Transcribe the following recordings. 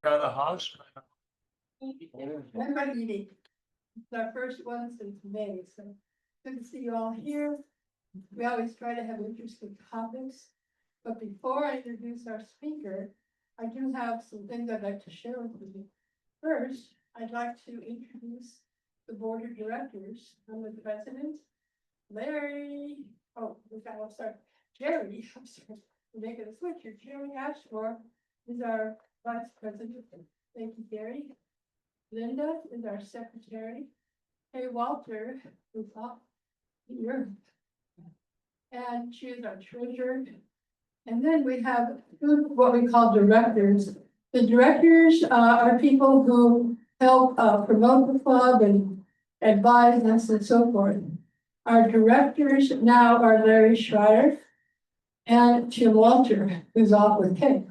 Got a house. Everybody meeting. It's our first one since May, so good to see you all here. We always try to have interesting topics. But before I introduce our speaker, I do have some things I'd like to share with you. First, I'd like to introduce the board of directors. I'm the president, Larry. Oh, sorry, Jerry. I'm sorry, we're making a switch here. Jerry Ashmore is our vice president. Thank you, Gary. Linda is our secretary. Hey, Walter is up here. And she is our treasurer. And then we have what we call directors. The directors are people who help promote the club and advise us and so forth. Our directors now are Larry Schreier and Jim Walter, who's off with Kate.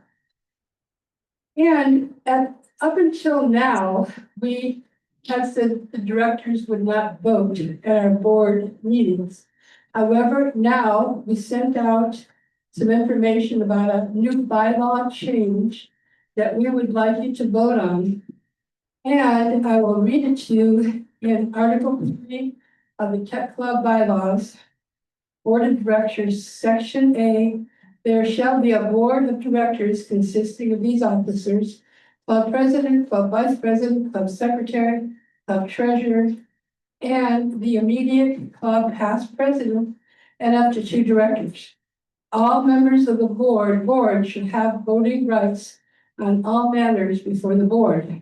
And up until now, we have said the directors would not vote at our board meetings. However, now we sent out some information about a new bylaw change that we would like you to vote on. And I will read it to you in Article 3 of the Tech Club bylaws. Board of Directors, Section A, there shall be a board of directors consisting of these officers: club president, club vice president, club secretary, club treasurer, and the immediate club past president, and up to 2 directors. All members of the board should have voting rights on all matters before the board.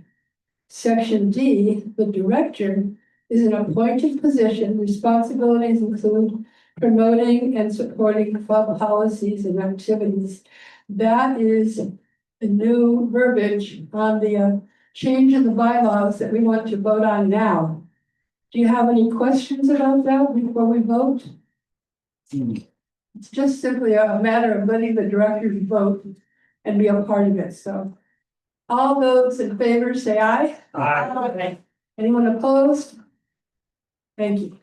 Section D, the director is an appointed position. Responsibilities include promoting and supporting club policies and activities. That is the new verbiage on the change in the bylaws that we want to vote on now. Do you have any questions about that before we vote? It's just simply a matter of letting the directors vote and be a part of it. So all those in favor say aye. Aye. Anyone opposed? Thank you.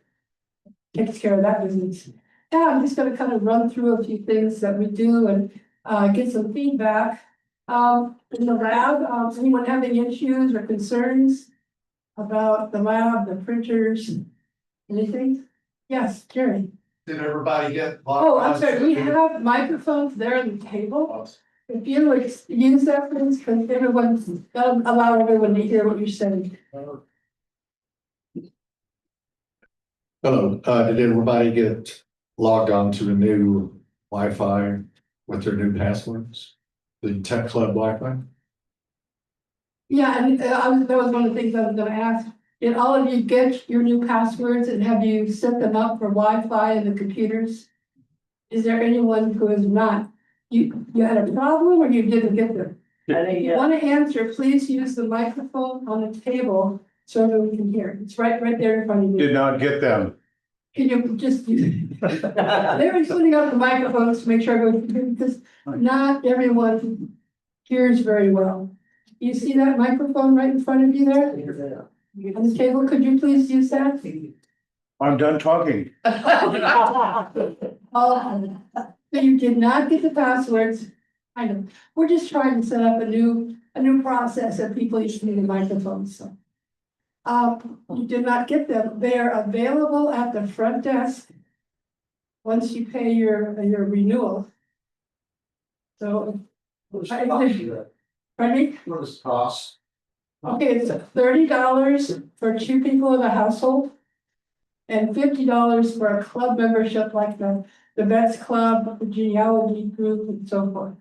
Takes care of that business. Yeah, I'm just gonna kind of run through a few things that we do and get some feedback. In the lab, anyone have any issues or concerns about the lab, the printers, anything? Yes, Jerry. Did everybody get? Oh, I'm sorry, we have microphones there on the table. If you would use that, please, because everyone's, allow everyone to hear what you're saying. Hello, did everybody get logged on to the new Wi-Fi with their new passwords? The Tech Club Wi-Fi? Yeah, and that was one of the things I was gonna ask. Did all of you get your new passwords and have you set them up for Wi-Fi and the computers? Is there anyone who is not? You had a problem or you didn't get them? If you want to answer, please use the microphone on the table so that we can hear. It's right there in front of you. Did not get them. Can you just, they're putting up the microphones to make sure everyone can hear, because not everyone hears very well. You see that microphone right in front of you there? On the table, could you please use that? I'm done talking. So you did not get the passwords. I know, we're just trying to set up a new process that people used to need a microphone, so. You did not get them. They are available at the front desk once you pay your renewal. So. Pardon me? What does it cost? Okay, it's $30 for 2 people in the household. And $50 for a club membership like the Vets Club, the genealogy group, and so forth.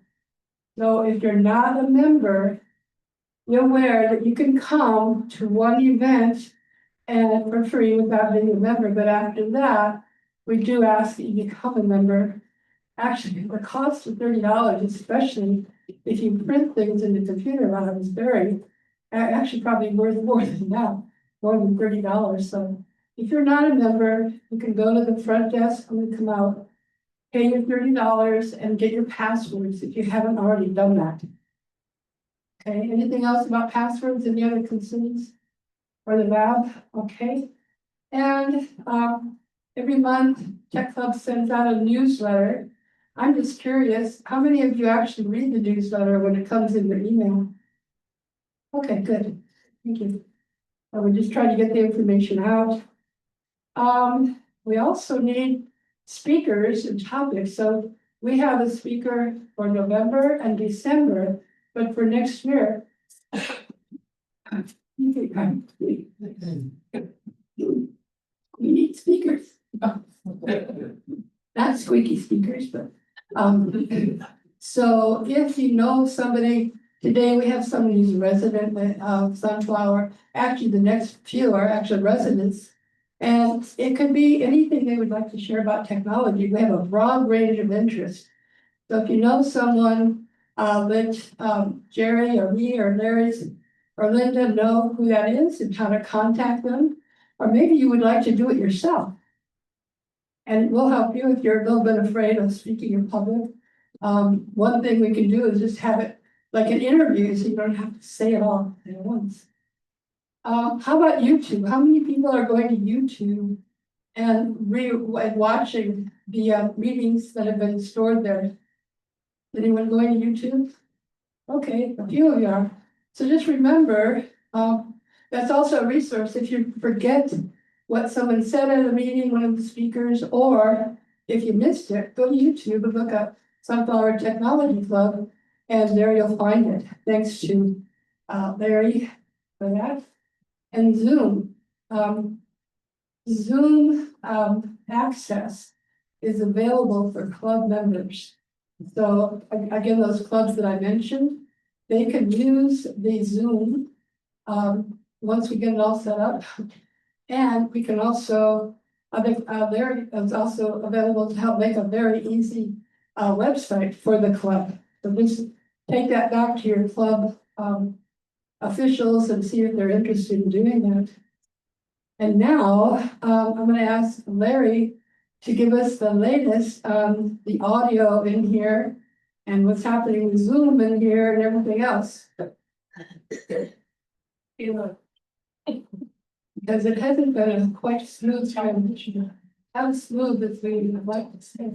So if you're not a member, be aware that you can come to one event and for free without being a member, but after that, we do ask that you become a member. Actually, the cost of $30, especially if you print things in the computer lab, is very, actually probably worth more than that, more than $30. So if you're not a member, you can go to the front desk when you come out, pay your $30 and get your passwords if you haven't already done that. Okay, anything else about passwords? Any other concerns? Or the lab? Okay. And every month, Tech Club sends out a newsletter. I'm just curious, how many of you actually read the newsletter when it comes in your email? Okay, good. Thank you. I would just try to get the information out. We also need speakers and topics, so we have a speaker for November and December, but for next year. We need speakers. Not squeaky speakers, but, so if you know somebody, today we have somebody who's a resident of Sunflower. Actually, the next few are actually residents. And it could be anything they would like to share about technology. We have a broad range of interests. So if you know someone, let Jerry or me or Larry's or Linda know who that is and how to contact them. Or maybe you would like to do it yourself. And we'll help you if you're a little bit afraid of speaking in public. One thing we can do is just have it like an interview, so you don't have to say it all at once. How about YouTube? How many people are going to YouTube and watching the meetings that have been stored there? Anyone going to YouTube? Okay, a few of you are. So just remember, that's also a resource. If you forget what someone said at a meeting, one of the speakers, or if you missed it, go to YouTube and look up Sunflower Technology Club, and there you'll find it. Thanks to Larry for that. And Zoom. Zoom access is available for club members. So again, those clubs that I mentioned, they can use the Zoom once we get it all set up. And we can also, there is also available to help make a very easy website for the club. So just take that back to your club officials and see if they're interested in doing that. And now I'm going to ask Larry to give us the latest on the audio in here and what's happening with Zoom in here and everything else. Because it hasn't been a quite smooth transition. How smooth as we would like to say.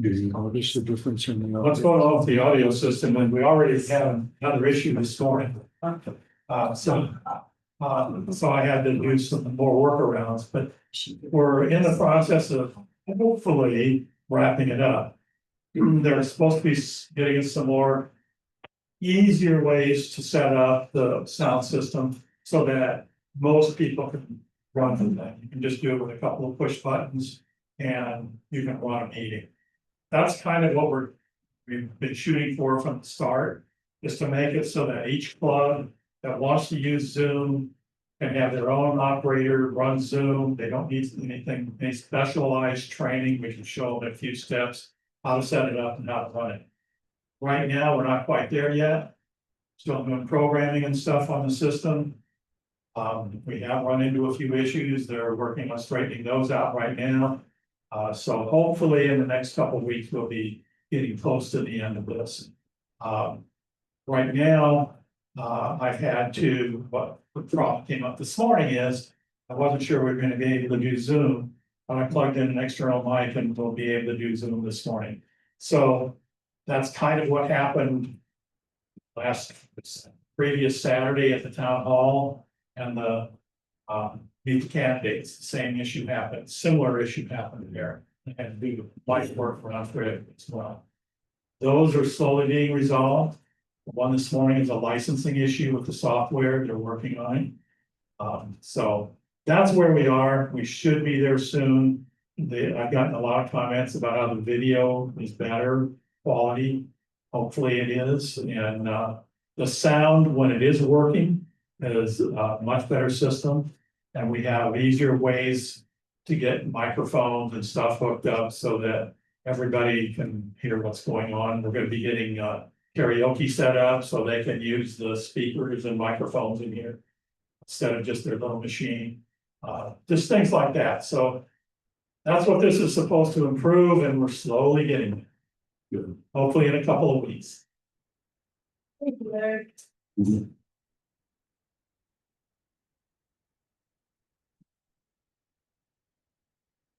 Do you notice the difference in the? What's going on with the audio system, and we already have another issue this morning. So I had to do some more workarounds, but we're in the process of hopefully wrapping it up. They're supposed to be getting us some more easier ways to set up the sound system so that most people can run from that. You can just do it with a couple of push buttons and you can run a meeting. That's kind of what we've been shooting for from the start, is to make it so that each club that wants to use Zoom can have their own operator run Zoom. They don't need anything, any specialized training. We can show them a few steps, how to set it up and how to run it. Right now, we're not quite there yet. Still doing programming and stuff on the system. We have run into a few issues. They're working on straightening those out right now. So hopefully in the next couple of weeks, we'll be getting close to the end of this. Right now, I've had to, what the problem came up this morning is, I wasn't sure we were gonna be able to do Zoom. But I plugged in an external mic and we'll be able to do Zoom this morning. So that's kind of what happened previous Saturday at the town hall, and the meet the candidates, the same issue happened, similar issue happened there. They had to do light work for off-grid as well. Those are slowly being resolved. The one this morning is a licensing issue with the software they're working on. So that's where we are. We should be there soon. I've gotten a lot of comments about how the video is better quality. Hopefully it is. And the sound, when it is working, is a much better system. And we have easier ways to get microphones and stuff hooked up so that everybody can hear what's going on. We're going to be getting karaoke set up so they can use the speakers and microphones in here instead of just their little machine. Just things like that. So that's what this is supposed to improve, and we're slowly getting there. Hopefully in a couple of weeks. Thank you, Larry.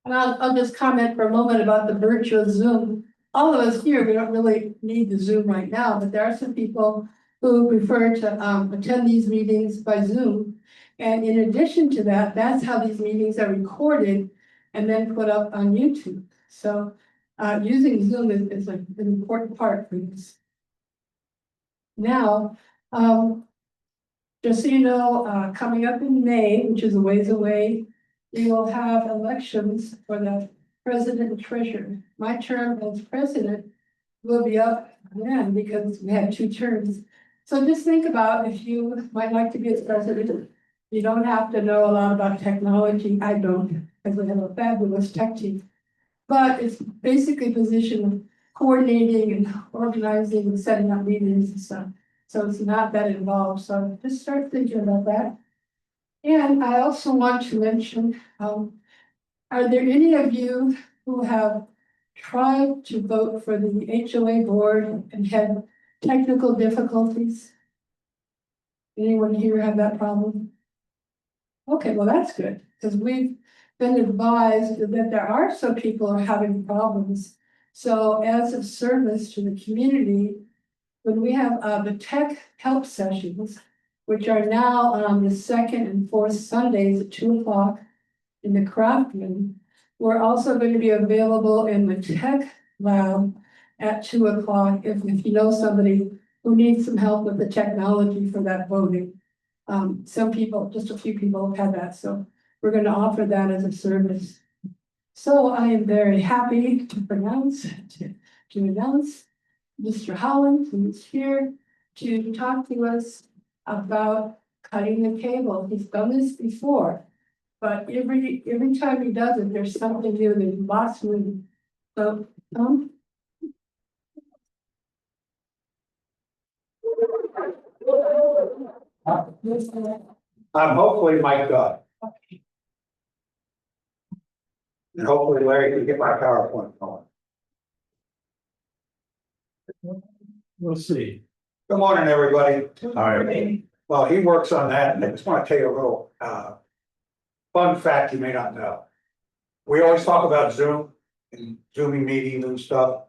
And I'll just comment for a moment about the virtual Zoom. all of us here, we don't really need the Zoom right now, but there are some people who prefer to attend these meetings by Zoom. And in addition to that, that's how these meetings are recorded and then put up on YouTube. So using Zoom is an important part for this. Now, just so you know, coming up in May, which is a ways away, we will have elections for the president and treasurer. My term as president will be up then because we have 2 terms. So just think about if you might like to be as president. You don't have to know a lot about technology. I don't, because we have a fabulous tech team. But it's basically a position of coordinating and organizing and setting up meetings and stuff. So it's not that involved. So just start thinking about that. And I also want to mention, are there any of you who have tried to vote for the HOA board and had technical difficulties? Anyone here have that problem? Okay, well, that's good, because we've been advised that there are some people who are having problems. So as a service to the community, when we have the tech help sessions, which are now on the 2nd and 4th Sundays at 2 o'clock in the craft room, we're also going to be available in the tech lab at 2 o'clock if you know somebody who needs some help with the technology for that voting. Some people, just a few people have had that, so we're going to offer that as a service. So I am very happy to announce Mr. Howlin, who is here to talk to us about cutting the cable. He's done this before, but every time he does it, there's something new, there's lots new. So, I'm hopefully mic'd up. And hopefully Larry can get my PowerPoint going. We'll see. Good morning, everybody. Hi. Well, he works on that, and I just want to tell you a little fun fact you may not know. We always talk about Zoom and Zooming meetings and stuff.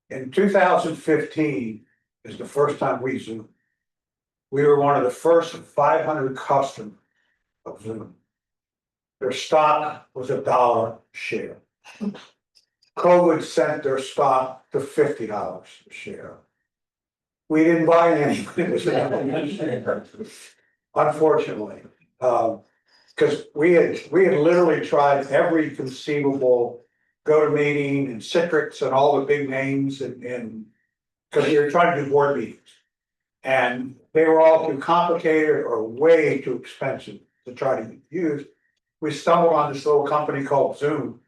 In 2015 is the first time we Zoomed. We were one of the first 500 customers of Zoom. Their stock was $1 a share. COVID sent their stock to $50 a share. We didn't buy any, it was $1 a share. Unfortunately, because we had literally tried every conceivable GoToMeeting and Citrix and all the big names and because we were trying to do board meetings. And they were all too complicated or way too expensive to try to use. We stumbled on this little company called Zoom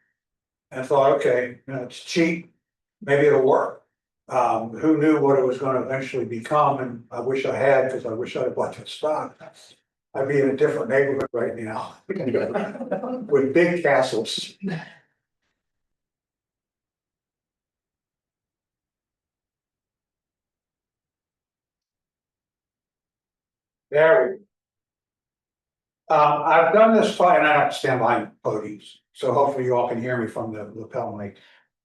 and thought, okay, it's cheap, maybe it'll work. Who knew what it was going to eventually become? And I wish I had, because I wish I'd bought that stock. I'd be in a different neighborhood right now with big castles. There we go. I've done this twice, and I don't stand behind podiums, so hopefully you all can hear me from the lapel mic.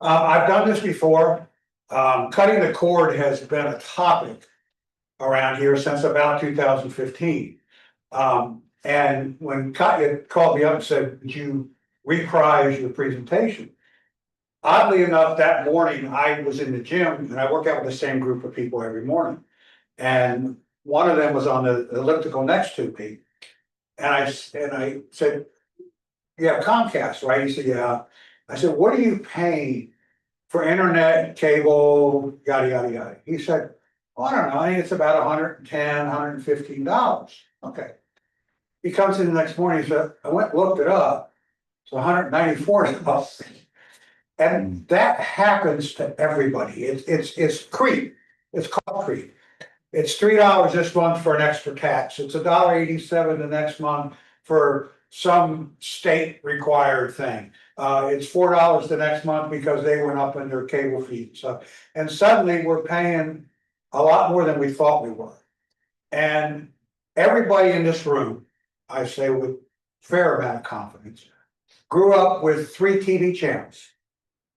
I've done this before. Cutting the cord has been a topic around here since about 2015. And when Katya called me up and said, "Would you reprise your presentation?" Oddly enough, that morning I was in the gym and I work out with the same group of people every morning. And one of them was on the elliptical next to me. And I said, "You have Comcast, right?" He said, "Yeah." I said, "What are you paying for internet, cable, yada, yada, yada?" He said, "Well, I don't know. I think it's about $110, $115. Okay. He comes in the next morning, he said, "I went and looked it up. It's $194. And that happens to everybody. It's creep. It's called creep. It's $3 this month for an extra tax. It's $1.87 the next month for some state required thing. It's $4 the next month because they went up in their cable fee. So, and suddenly we're paying a lot more than we thought we were. And everybody in this room, I say with fair amount of confidence, grew up with 3 TV channels.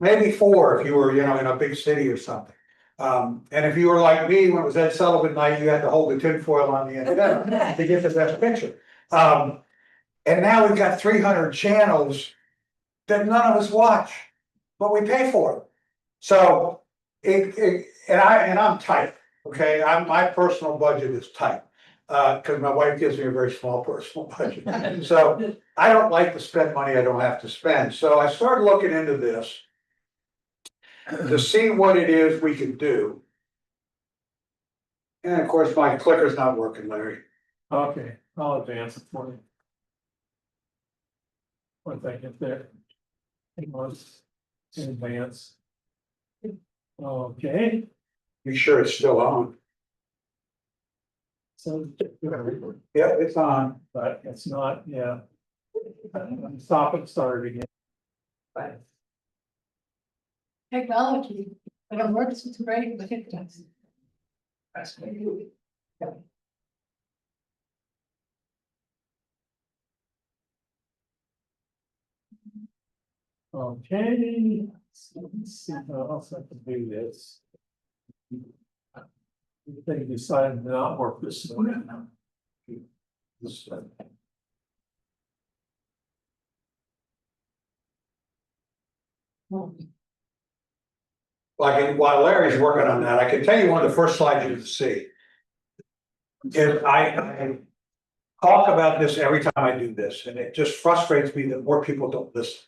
maybe 4 if you were, in a big city or something. And if you were like me, when it was Ed Sullivan night, you had to hold the tinfoil on the antenna to get the best picture. And now we've got 300 channels that none of us watch, but we pay for it. So and I'm tight, okay? My personal budget is tight. Because my wife gives me a very small personal budget. So I don't like to spend money I don't have to spend. So I started looking into this to see what it is we can do. And of course, my clicker's not working, Larry. Okay, I'll advance it for you. Once I get there. It was in advance. Okay, Be sure it's still on. so. Yep, it's on. But it's not, yeah. Stop and start again. Technology, when it works, it's great, but it doesn't. Okay, so let's see how else I can do this. They decided to not work this morning. Like, while Larry's working on that, I can tell you one of the first slides you see. Is I talk about this every time I do this, and it just frustrates me that more people don't listen.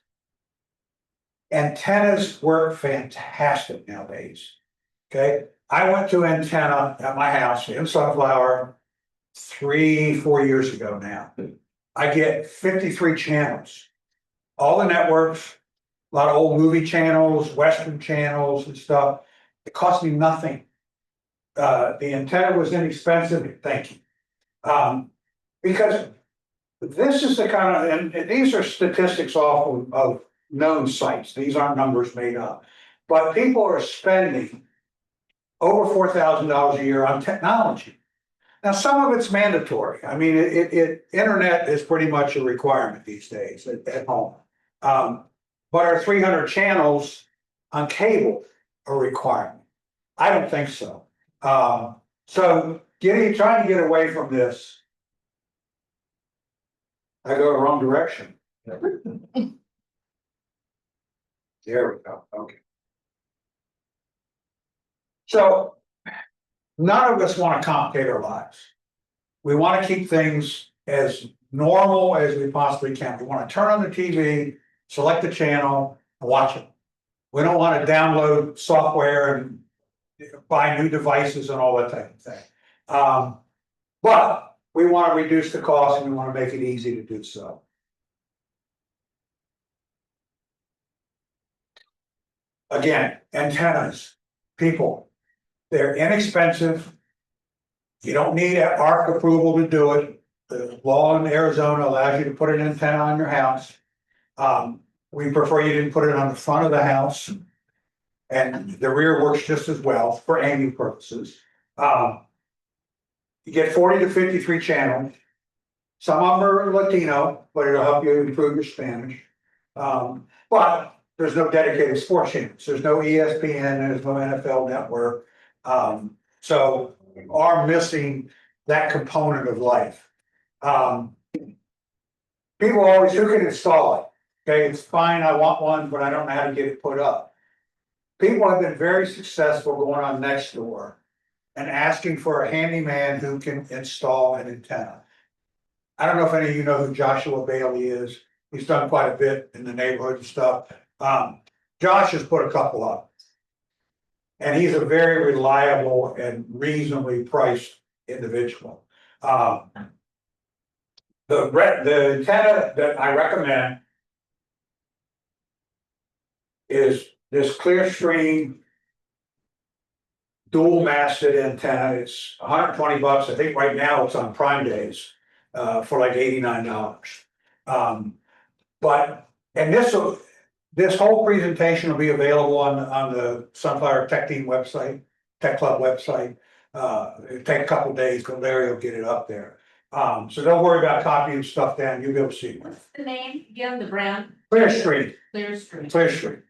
Antennas work fantastic nowadays. Okay, I went to antenna at my house in Sunflower 3-4 years ago now. I get 53 channels, all the networks, a lot of old movie channels, Western channels and stuff. It cost me nothing. The antenna was inexpensive, thank you. Because this is the kind of, and these are statistics off of known sites. These aren't numbers made up. But people are spending over $4,000 a year on technology. Now, some of it's mandatory. I mean, internet is pretty much a requirement these days at home. But our 300 channels on cable are a requirement? I don't think so. So trying to get away from this. I go the wrong direction. There we go, okay. So none of us want to complicate our lives. We want to keep things as normal as we possibly can. We want to turn on the TV, select the channel, and watch it. We don't want to download software and buy new devices and all that type of thing. But we want to reduce the cost and we want to make it easy to do so. Again, antennas, people, they're inexpensive. You don't need ARC approval to do it. The law in Arizona allows you to put an antenna on your house. We prefer you didn't put it on the front of the house. And the rear works just as well for aiming purposes. You get 40 to 53 channels. Some of them are Latino, but it'll help you improve your Spanish. But there's no dedicated sports channels. There's no ESPN, there's no NFL network. So we are missing that component of life. People always, who can install it? Okay, it's fine, I want one, but I don't know how to get it put up. People have been very successful going on Nextdoor and asking for a handyman who can install an antenna. I don't know if any of you know who Joshua Bailey is. He's done quite a bit in the neighborhood and stuff. Josh has put a couple up. And he's a very reliable and reasonably priced individual. The antenna that I recommend is this Clearstream dual masted antenna. It's $120. I think right now it's on Prime Days for like $89. And this whole presentation will be available on the Sunflower Tech Team website, Tech Club website. It'll take a couple days, but Larry will get it up there. So don't worry about copying stuff down. You'll be able to see it. What's the name, again, the brand? Clearstream. Clearstream. Clearstream.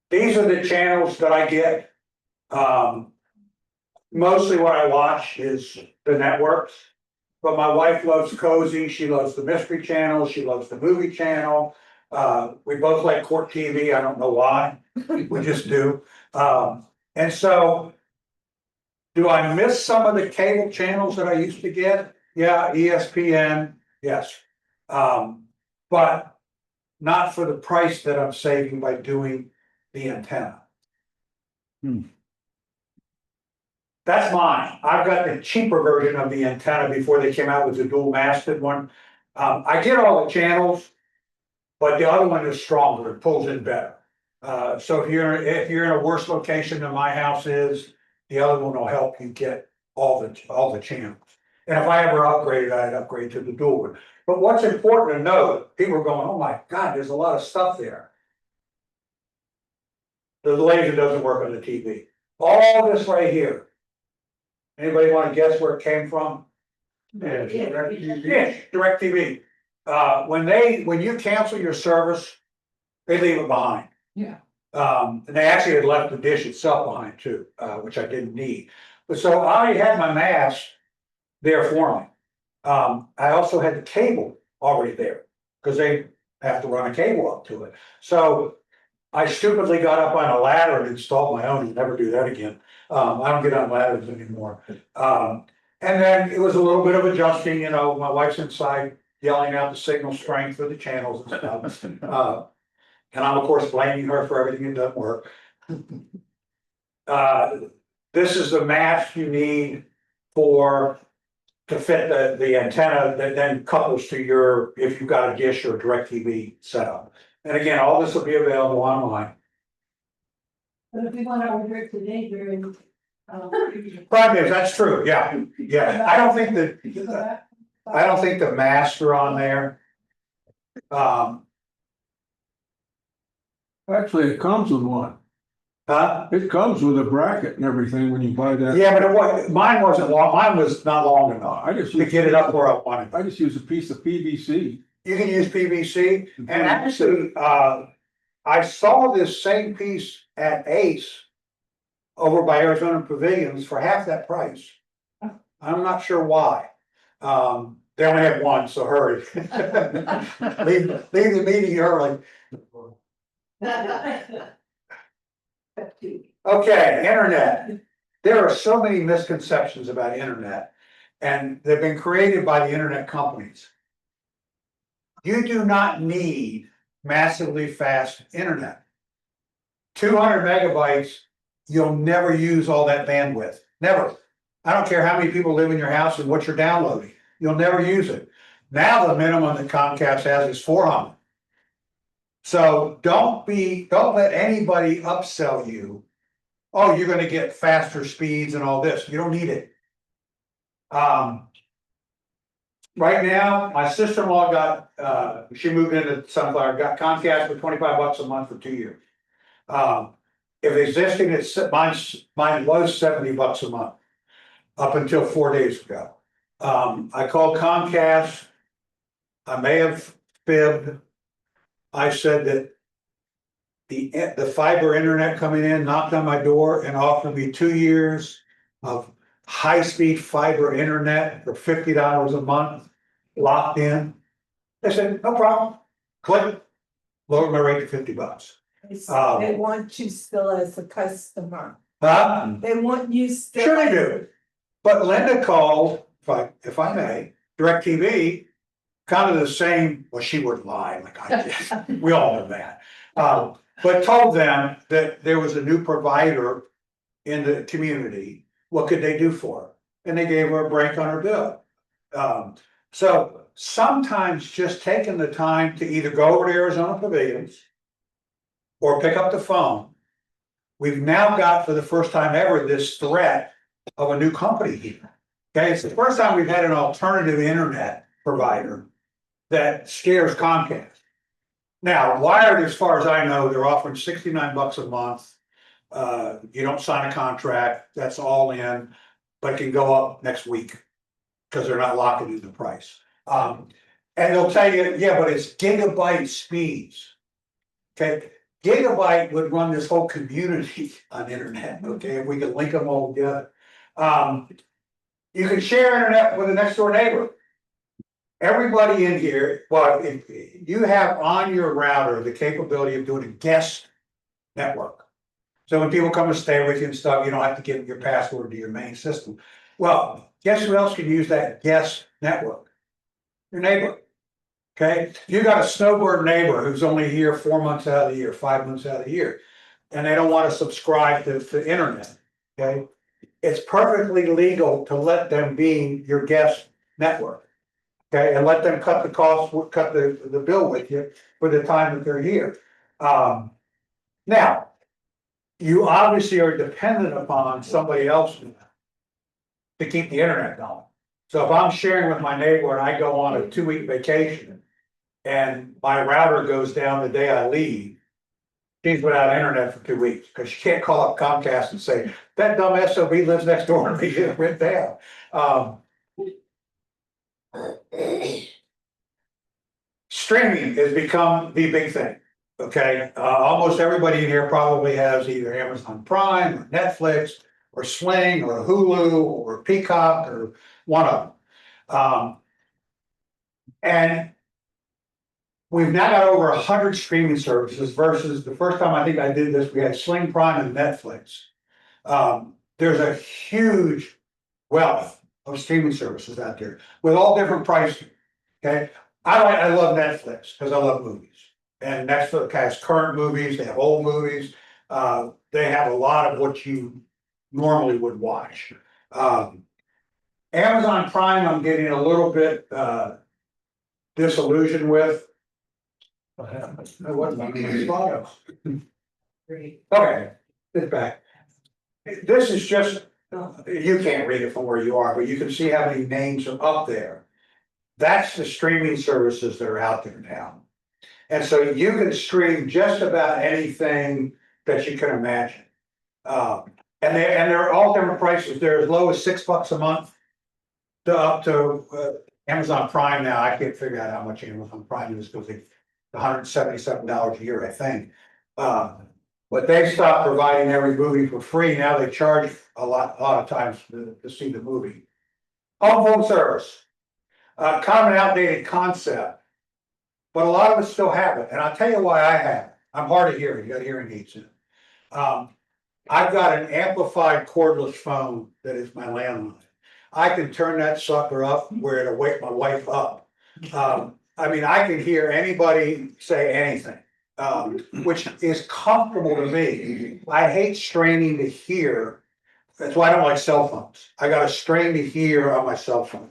These are the channels that I get. Mostly what I watch is the networks. But my wife loves Cozy, she loves the Mystery Channel, she loves the Movie Channel. We both like Court TV, I don't know why, we just do. And so. Do I miss some of the cable channels that I used to get? Yeah, ESPN, yes. But not for the price that I'm saving by doing the antenna. Hmm. That's mine. I've got the cheaper version of the antenna before they came out with the dual masted one. I get all the channels, but the other one is stronger, it pulls in better. So if you're in a worse location than my house is, the other one will help you get all the channels. And if I ever upgraded, I'd upgrade to the dual one. But what's important to note, people are going, oh my God, there's a lot of stuff there. The laser doesn't work on the TV. All this right here. Anybody want to guess where it came from? Yeah. Yes, DirecTV. When you cancel your service, they leave it behind. Yeah. And they actually had left the dish itself behind too, which I didn't need. But so I already had my mast there for me. I also had the cable already there, because they have to run a cable up to it. So I stupidly got up on a ladder and installed my own, and never do that again. I don't get on ladders anymore. And then it was a little bit of adjusting, you know, my wife's inside yelling out the signal strength for the channels and stuff. And I'm of course blaming her for everything that doesn't work. This is the mast you need to fit the antenna that then couples to your, if you've got a dish or a DirecTV setup. And again, all this will be available online. But if we want to order it today during. Prime Days, that's true, yeah, yeah. I don't think the masts are on there. Actually, it comes with one. Huh? It comes with a bracket and everything when you buy that. Yeah, but mine wasn't long, mine was not long enough I just to get it up where I wanted. I just use a piece of PVC. You can use PVC, and actually, I saw this same piece at Ace over by Arizona Pavilions for half that price. I'm not sure why. They only had one, so hurry. Leave the meeting early. Okay, internet. There are so many misconceptions about internet, and they've been created by the internet companies. You do not need massively fast internet. 200 megabytes, you'll never use all that bandwidth, never. I don't care how many people live in your house and what you're downloading, you'll never use it. Now the minimum that Comcast has is 400. So don't let anybody upsell you. Oh, you're gonna get faster speeds and all this, you don't need it. Right now, my sister-in-law got, she moved into Sunflower, got Comcast for $25 a month for 2 years. If existing, mine was $70 a month, up until 4 days ago. I called Comcast, I may have fibbed. I said that the fiber internet coming in knocked on my door and offered me 2 years of high-speed fiber internet for $50 a month, locked in. I said, no problem, click, lowered my rate to $50. They want you still as a customer. Huh? They want you still. Sure they do. But Linda called, if I may, DirecTV, kind of the same, well, she wouldn't lie, like I did, we all know that. But told them that there was a new provider in the community, what could they do for her? And they gave her a break on her bill. So sometimes just taking the time to either go over to Arizona Pavilions or pick up the phone. We've now got, for the first time ever, this threat of a new company here. Okay, it's the first time we've had an alternative internet provider that scares Comcast. Now, Wired, as far as I know, they're offering $69 a month. You don't sign a contract, that's all in, but it can go up next week because they're not locking in the price. And they'll tell you, yeah, but it's gigabyte speeds. Okay, gigabyte would run this whole community on internet, okay, if we could link them all together. You can share internet with a next door neighbor. Everybody in here, well, if you have on your router the capability of doing a guest network. So when people come to stay with you and stuff, you don't have to give your password to your main system. Well, guess who else can use that guest network? Your neighbor. Okay, you got a snowbird neighbor who's only here 4 months out of the year, 5 months out of the year, and they don't want to subscribe to the internet. Okay, it's perfectly legal to let them be your guest network. Okay, and let them cut the cost, cut the bill with you for the time that they're here. Now, you obviously are dependent upon somebody else to keep the internet going. So if I'm sharing with my neighbor and I go on a 2-week vacation and my router goes down the day I leave, she's without internet for 2 weeks because she can't call up Comcast and say, that dumb SOB lives next door to me, get it written down. Streaming has become the big thing. Okay, almost everybody in here probably has either Amazon Prime or Netflix or Sling or Hulu or Peacock or one of them. And we've now got over 100 streaming services versus the first time I think I did this, we had Sling, Prime and Netflix. There's a huge wealth of streaming services out there with all different pricing. Okay, I love Netflix because I love movies. And Netflix has current movies, they have old movies, they have a lot of what you normally would watch. Amazon Prime, I'm getting a little bit disillusioned with. What about these photos? Okay, it's back. This is just, you can't read it from where you are, but you can see how many names are up there. That's the streaming services that are out there now. And so you can stream just about anything that you can imagine. And they're all different prices. They're as low as $6 a month to up to Amazon Prime now. I can't figure out how much Amazon Prime is because it's $177 a year, I think. But they stopped providing every movie for free. Now they charge a lot of times to see the movie. Home phone service, kind of an outdated concept. But a lot of us still have it, and I'll tell you why I have it. I'm hard of hearing, you got hearing aids in it. I've got an amplified cordless phone that is my landline. I can turn that sucker up where it'll wake my wife up. I mean, I can hear anybody say anything, which is comfortable to me. I hate straining to hear. That's why I don't like cell phones. I got to strain to hear on my cell phone.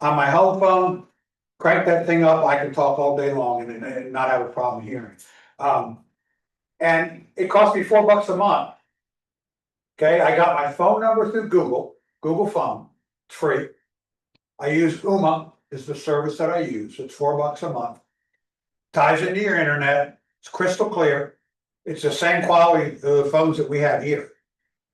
On my home phone, crank that thing up, I can talk all day long and not have a problem hearing. And it cost me $4 a month. Okay, I got my phone number through Google Phone, it's free. I use Uma, is the service that I use, it's $4 a month. Ties into your internet, it's crystal clear. It's the same quality of the phones that we have here.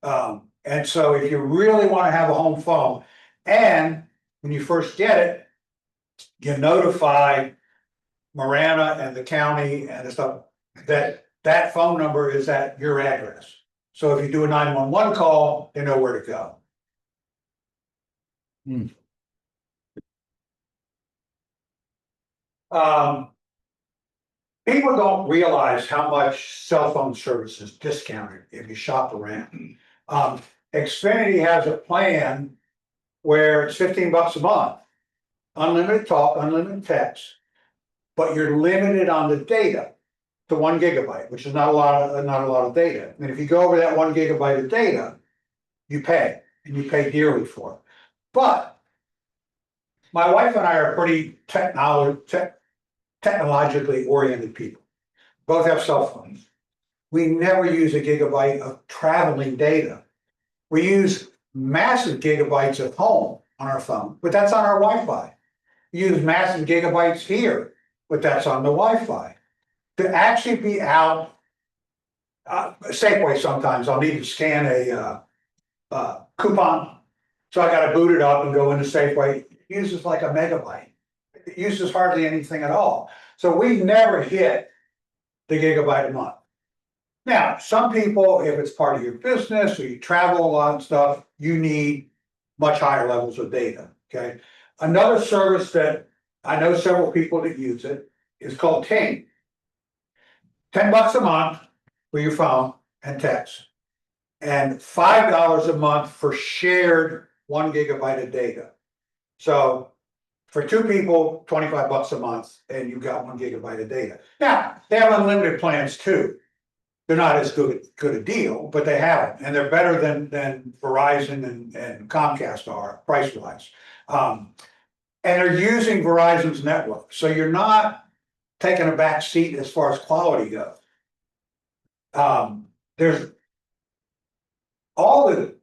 And so if you really want to have a home phone, and when you first get it, you notify Marana and the county and the stuff that phone number is at your address. So if you do a 911 call, they know where to go. People don't realize how much cell phone service is discounted if you shop around. Xfinity has a plan where it's $15 a month. Unlimited talk, unlimited text, but you're limited on the data to 1 gigabyte, which is not a lot of data. And if you go over that 1 gigabyte of data, you pay, and you pay dearly for it. But my wife and I are pretty technologically oriented people. Both have cell phones. We never use a gigabyte of traveling data. We use massive gigabytes at home on our phone, but that's on our Wi-Fi. Use massive gigabytes here, but that's on the Wi-Fi. To actually be out, Safeway sometimes, I'll need to scan a coupon. So I gotta boot it up and go into Safeway, it uses like a megabyte. It uses hardly anything at all. So we never hit the gigabyte a month. Now, some people, if it's part of your business or you travel a lot and stuff, you need much higher levels of data, okay? Another service that I know several people that use it is called Ting. $10 a month for your phone and text. And $5 a month for shared 1 gigabyte of data. So for two people, $25 a month, and you've got 1 gigabyte of data. Now, they have unlimited plans too. They're not as good a deal, but they have it, and they're better than Verizon and Comcast are price wise. And they're using Verizon's network, so you're not taking a back seat as far as quality goes. There's all the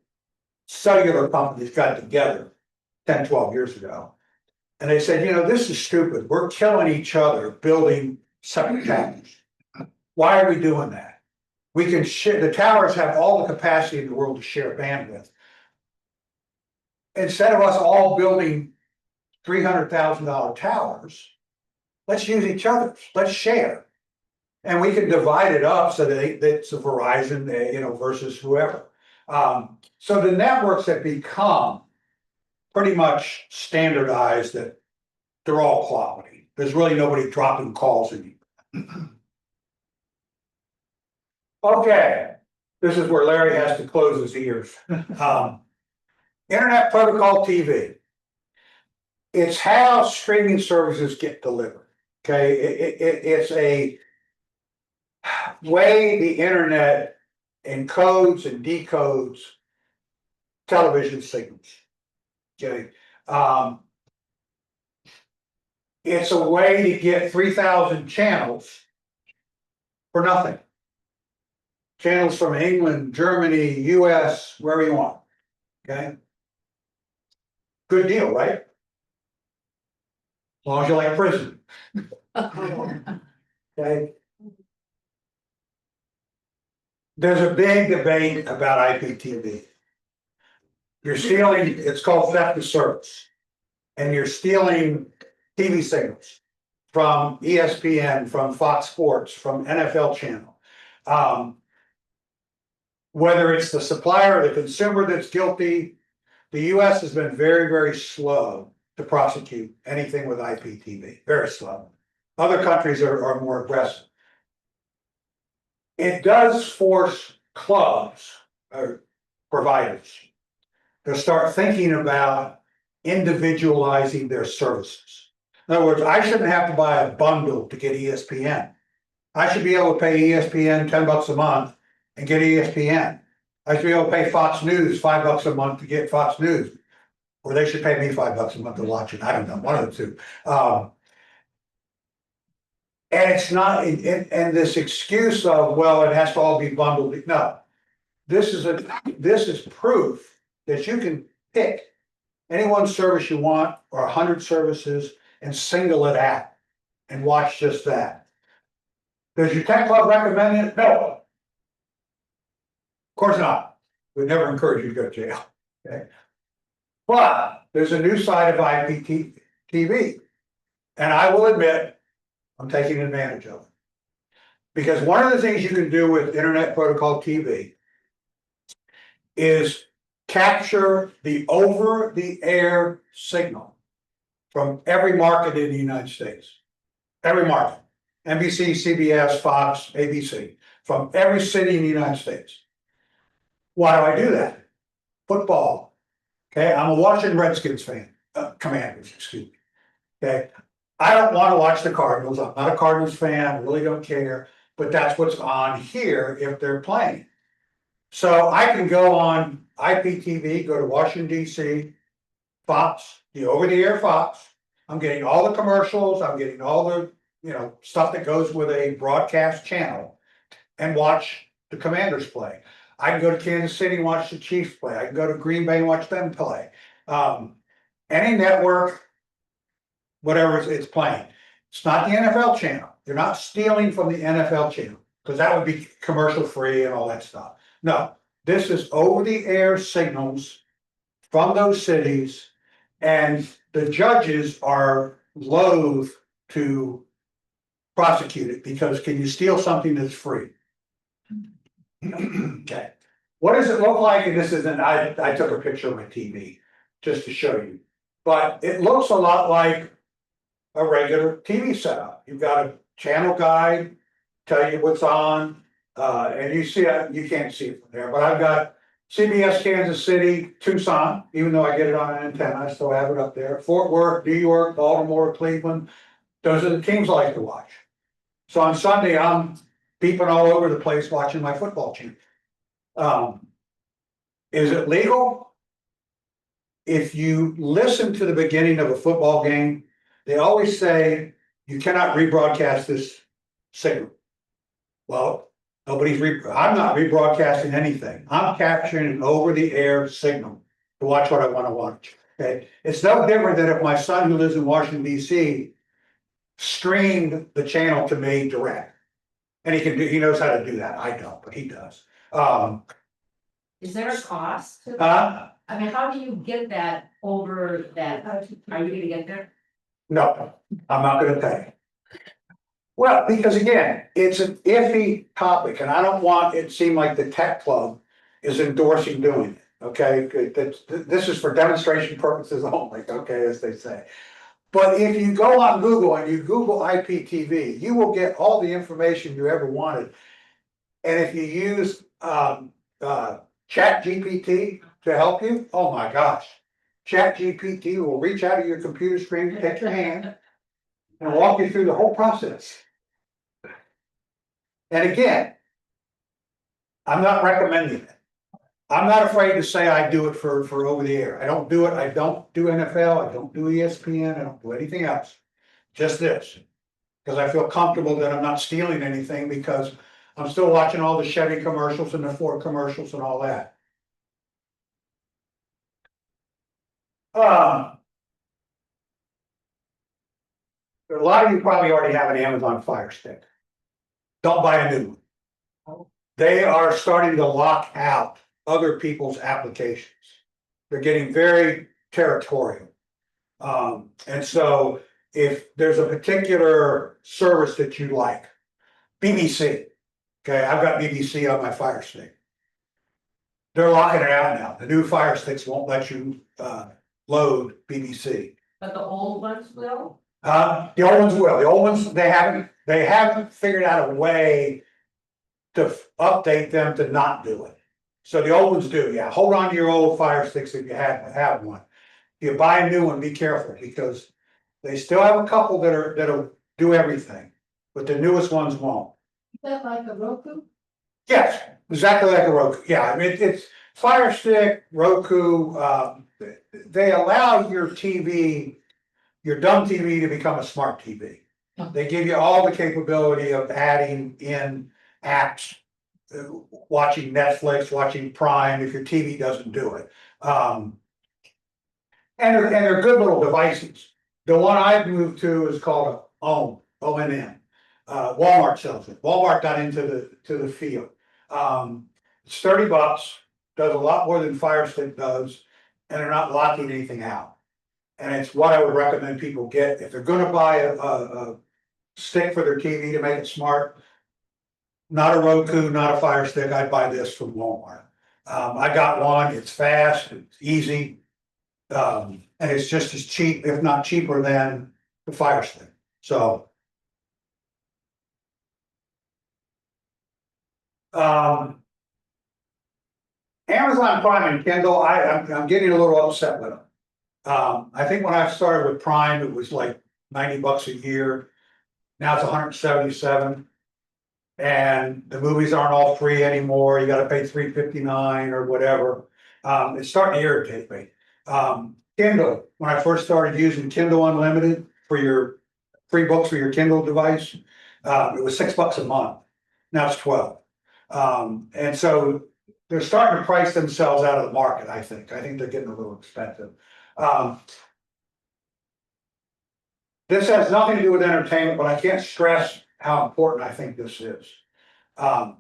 cellular companies got together 10, 12 years ago. And they said, this is stupid. We're killing each other building separate towers. Why are we doing that? We can share, the towers have all the capacity in the world to share bandwidth. Instead of us all building $300,000 towers, let's use each other's, let's share. And we can divide it up so that it's a Verizon, versus whoever. So the networks have become pretty much standardized that they're all quality. There's really nobody dropping calls in you. Okay, this is where Larry has to close his ears. Internet Protocol TV. It's how streaming services get delivered. Okay, it's a way the internet encodes and decodes television signals. Okay. It's a way to get 3,000 channels for nothing. Channels from England, Germany, US, wherever you want. Okay. Good deal, right? As long as you like prison. Okay. There's a big debate about IPTV. You're stealing, it's called theft of service. And you're stealing TV signals from ESPN, from Fox Sports, from NFL channel. Whether it's the supplier or the consumer that's guilty, the US has been very, very slow to prosecute anything with IPTV, very slow. Other countries are more aggressive. It does force clubs or providers to start thinking about individualizing their services. In other words, I shouldn't have to buy a bundle to get ESPN. I should be able to pay ESPN $10 a month and get ESPN. I should be able to pay Fox News $5 a month to get Fox News. Or they should pay me $5 a month to watch it. I don't know, one of the two. And it's not, and this excuse of, well, it has to all be bundled. No, this is proof that you can pick any one service you want or 100 services and single it out and watch just that. Does your tech club recommend it? No. Of course not. We'd never encourage you to go to jail. Okay. But there's a new side of IPTV. And I will admit, I'm taking advantage of it. Because one of the things you can do with Internet Protocol TV is capture the over-the-air signal from every market in the United States. Every market. NBC, CBS, Fox, ABC. From every city in the United States. Why do I do that? Football. Okay, I'm a Washington Redskins fan. Commanders, excuse me. Okay. I don't want to watch the Cardinals. I'm not a Cardinals fan. I really don't care. But that's what's on here if they're playing. So I can go on IPTV, go to Washington, D.C., Fox, the over-the-air Fox. I'm getting all the commercials. I'm getting all the stuff that goes with a broadcast channel and watch the Commanders play. I can go to Kansas City and watch the Chiefs play. I can go to Green Bay and watch them play. Any network, whatever it's playing. It's not the NFL channel. You're not stealing from the NFL channel because that would be commercial free and all that stuff. No, this is over the air signals from those cities, and the judges are loath to prosecute it, because can you steal something that's free? Okay, what does it look like? And this isn't, I took a picture of my TV just to show you. But it looks a lot like a regular TV setup. You've got a channel guide, tell you what's on, and you see it, you can't see it from there, but I've got CBS Kansas City, Tucson, even though I get it on an antenna, I still have it up there. Fort Worth, New York, Baltimore, Cleveland. Those are the teams I like to watch. So on Sunday, I'm beeping all over the place watching my football team. Is it legal? If you listen to the beginning of a football game, they always say you cannot rebroadcast this signal. Well, I'm not rebroadcasting anything. I'm capturing an over-the-air signal to watch what I want to watch. Okay, it's no different than if my son who lives in Washington D.C. streamed the channel to me direct. And he knows how to do that. I don't, but he does. Is there a cost to that? Uh, I mean, how do you get that over that? Are you gonna get there? no, I'm not gonna pay. Well, because again, it's an iffy topic and I don't want it to seem like the tech club is endorsing doing it, okay? This is for demonstration purposes only, okay, as they say. But if you go on Google and you Google IPTV, you will get all the information you ever wanted. And if you use Chat GPT to help you, oh my gosh. Chat GPT will reach out of your computer screen, take your hand, and walk you through the whole process. And again, I'm not recommending it. I'm not afraid to say I do it for over the air. I don't do it. I don't do NFL. I don't do ESPN. I don't do anything else. Just this. Because I feel comfortable that I'm not stealing anything, because I'm still watching all the Chevy commercials and the Ford commercials and all that. A lot of you probably already have an Amazon Fire Stick. Don't buy a new one. They are starting to lock out other people's applications. They're getting very territorial. And so if there's a particular service that you like, BBC, okay, I've got BBC on my Fire Stick. They're locking it out now. The new Fire Sticks won't let you load BBC. But the old ones will? The old ones will. The old ones, they haven't figured out a way to update them to not do it. So the old ones do, yeah. Hold on to your old Fire Sticks if you have one. If you buy a new one, be careful, because they still have a couple that'll do everything, but the newest ones won't. Is that like a Roku? Yes, exactly like a Roku. Yeah, I mean, it's Fire Stick, Roku, they allow your TV, your dumb TV to become a smart TV. They give you all the capability of adding in apps, watching Netflix, watching Prime, if your TV doesn't do it. And they're good little devices. The one I've moved to is called ONN, ONN. Walmart sells it. Walmart got into the field. It's $30, does a lot more than Fire Stick does, and they're not locking anything out. And it's what I would recommend people get if they're gonna buy a stick for their TV to make it smart. Not a Roku, not a Fire Stick, I'd buy this from Walmart. I got one, it's fast, it's easy. And it's just as cheap, if not cheaper than the Fire Stick, so. Amazon Prime and Kindle, I'm getting a little upset with them. I think when I started with Prime, it was like $90 a year. Now it's 177. And the movies aren't all free anymore. You gotta pay $3.59 or whatever. It's starting to irritate me. Kindle, when I first started using Kindle Unlimited for your free books for your Kindle device, it was $6 a month. Now it's 12. And so they're starting to price themselves out of the market, I think. I think they're getting a little expensive. This has nothing to do with entertainment, but I can't stress how important I think this is. The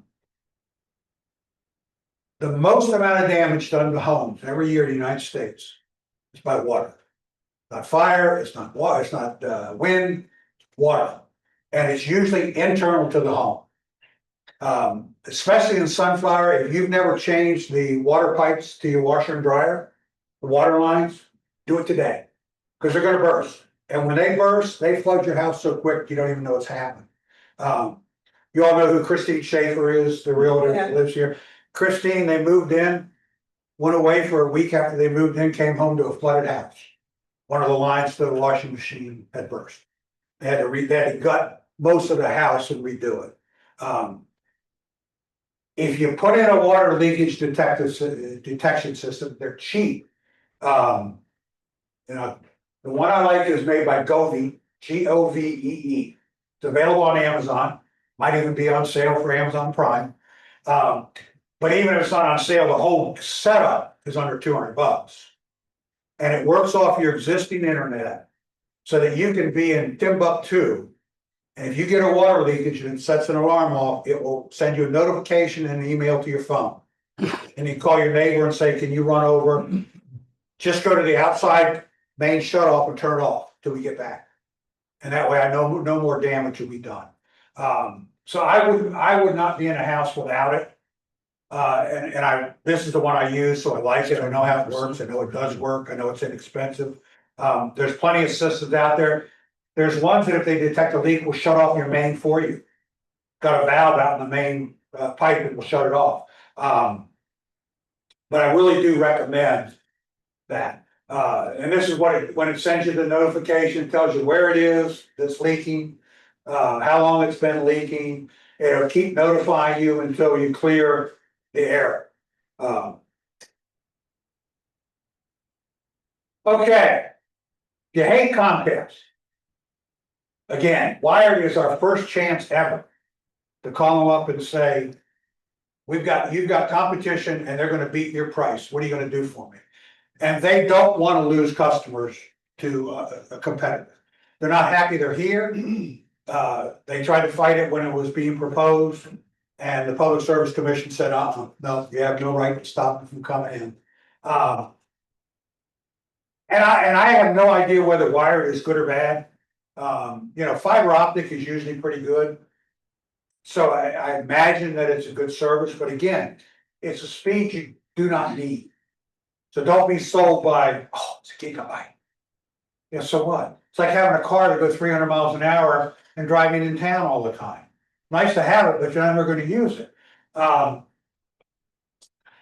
most amount of damage done to homes every year in the United States is by water. Not fire, it's not water, it's not wind, water. And it's usually internal to the home. Especially in sunflower, if you've never changed the water pipes to your washer and dryer, the water lines, do it today. Because they're gonna burst. And when they burst, they flood your house so quick, you don't even know what's happened. You all know who Christine Schaefer is, the realtor that lives here. Christine, they moved in, went away for a week after they moved in, came home to a flooded house. One of the lines to the washing machine had burst. They had to gut most of the house and redo it. If you put in a water leakage detection system, they're cheap. You know, the one I like is made by Govee, Govee. It's available on Amazon, might even be on sale for Amazon Prime. But even if it's not on sale, the whole setup is under $200. And it works off your existing internet so that you can be in Timbuktu. And if you get a water leakage and it sets an alarm off, it will send you a notification and an email to your phone. And you call your neighbor and say, can you run over? Just go to the outside main shut off and turn it off till we get back. And that way I know no more damage will be done. So I would not be in a house without it. This is the one I use, so I like it. I know how it works. I know it does work. I know it's inexpensive. There's plenty of systems out there. There's ones that if they detect a leak will shut off your main for you. Got a valve out in the main pipe that will shut it off. But I really do recommend that. And this is what when it sends you the notification, tells you where it is that's leaking, how long it's been leaking. It'll keep notifying you until you clear the error. Okay. You hate Comcast. Again, Wired is our first chance ever to call them up and say, you've got competition and they're gonna beat your price. What are you gonna do for me? And they don't want to lose customers to a competitor. They're not happy they're here. They tried to fight it when it was being proposed. And the Public Service Commission said, no, you have no right to stop them from coming in. And I have no idea whether wired is good or bad. You know, fiber optic is usually pretty good. So I imagine that it's a good service, but again, it's a speed you do not need. So don't be sold by, oh, it's a gigabyte. Yeah, so what? It's like having a car that goes 300 miles an hour and driving in town all the time. Nice to have it, but you're never going to use it.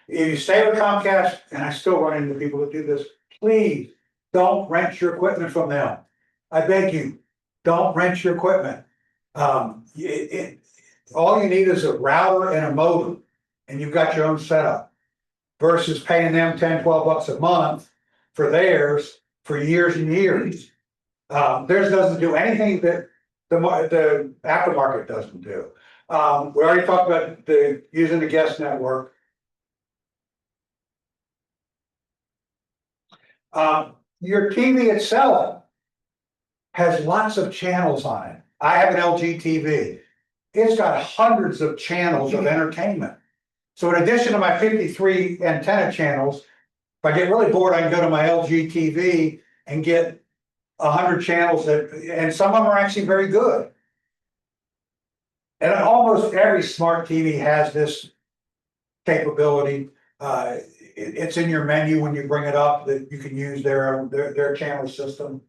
If you stay with Comcast, and I still run into people that do this, please don't rent your equipment from them. I beg you, don't rent your equipment. All you need is a router and a modem, and you've got your own setup. Versus paying them 10, 12 bucks a month for theirs for years and years. Theirs doesn't do anything that the aftermarket doesn't do. We already talked about using the guest network. Your TV itself has lots of channels on it. I have an LG TV. It's got hundreds of channels of entertainment. So in addition to my 53 antenna channels, if I get really bored, I can go to my LG TV and get 100 channels and some of them are actually very good. And almost every smart TV has this capability. It's in your menu when you bring it up that you can use their channel system.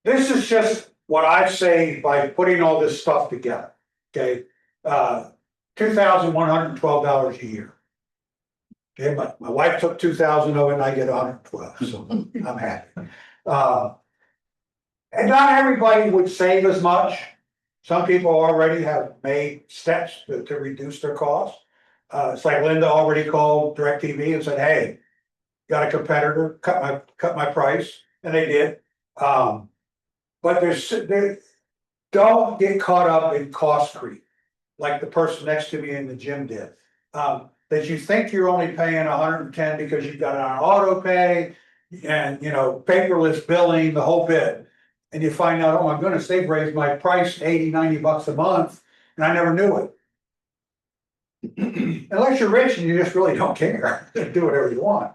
This is just what I've saved by putting all this stuff together. Okay. $2,112 a year. Okay, my wife took 2,000 of it and I get 112, so I'm happy. And not everybody would save as much. Some people already have made steps to reduce their costs. It's like Linda already called DirecTV and said, hey, got a competitor, cut my price, and they did. But don't get caught up in cost creep, like the person next to me in the gym did. That you think you're only paying 110 because you've got it on auto pay and, you know, paperless billing, the whole bit. And you find out, oh my goodness, they've raised my price 80, 90 bucks a month and I never knew it. Unless you're rich and you just really don't care, do whatever you want.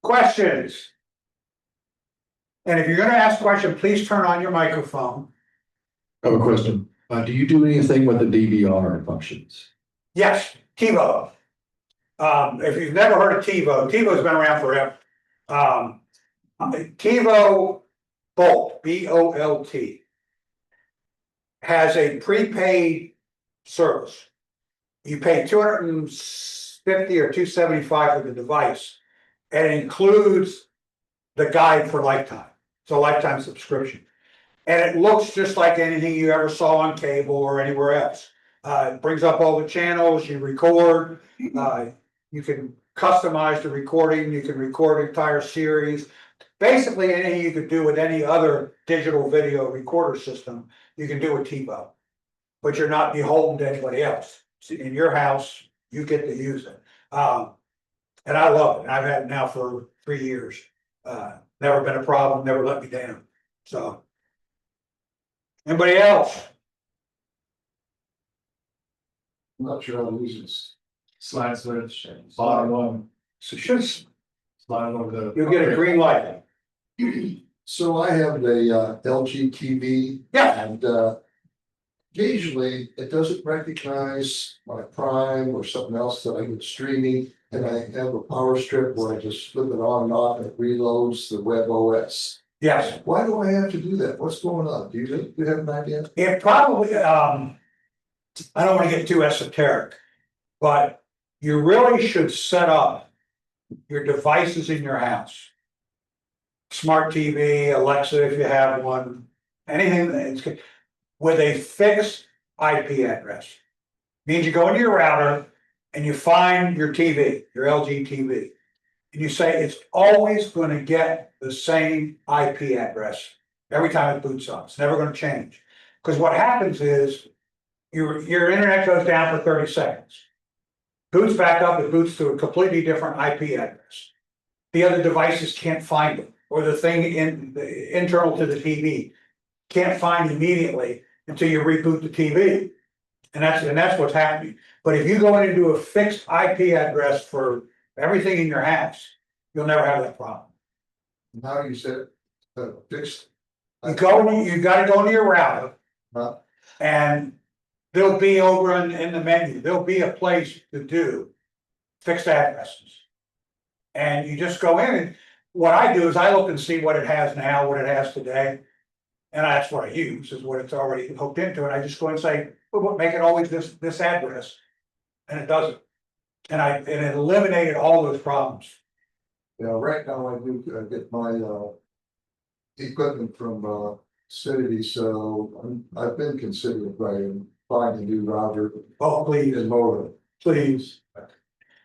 Questions? And if you're gonna ask a question, please turn on your microphone. I have a question. Do you do anything with the DVR functions? Yes, TiVo. If you've never heard of TiVo, TiVo's been around forever. TiVo Bolt, BOLT, has a prepaid service. You pay $250 or $275 for the device, and it includes the guide for lifetime. It's a lifetime subscription. And it looks just like anything you ever saw on cable or anywhere else. It brings up all the channels, you record, you can customize the recording, you can record entire series. Basically, anything you could do with any other digital video recorder system, you can do with TiVo. But you're not beholden to anybody else. In your house, you get to use it. And I love it. I've had it now for 3 years. Never been a problem, never let me down. So. Anybody else? I'm not sure how to use this. Slide switch. Bottom one. So just, Slide over the. you'll get a green light. So I have a LG TV Yeah, and occasionally it doesn't recognize my Prime or something else that I'm streaming. And I have a power strip where I just flip it on and off and it reloads the web OS. yes. Why do I have to do that? What's going on? Do you have an idea? It probably, I don't wanna get too esoteric, but you really should set up your devices in your house. Smart TV, Alexa, if you have one, anything that's good, with a fixed IP address. Means you go into your router and you find your TV, your LG TV. And you say it's always gonna get the same IP address every time it boots up. It's never gonna change. Because what happens is your internet goes down for 30 seconds. Boots back up, it boots to a completely different IP address. The other devices can't find it, or the thing internal to the TV can't find immediately until you reboot the TV. And that's what's happening. But if you go in and do a fixed IP address for everything in your house, you'll never have that problem. Now you said fixed. You gotta go into your router. Huh? And there'll be over in the menu, there'll be a place to do fixed addresses. And you just go in and what I do is I look and see what it has now, what it has today. And that's what I use, is what it's already hooked into, and I just go and say, well, make it always this address. And it doesn't. And it eliminated all those problems. Yeah, right now I do get my equipment from City, so I've been considering buying a new router Oh, please, and modem. please.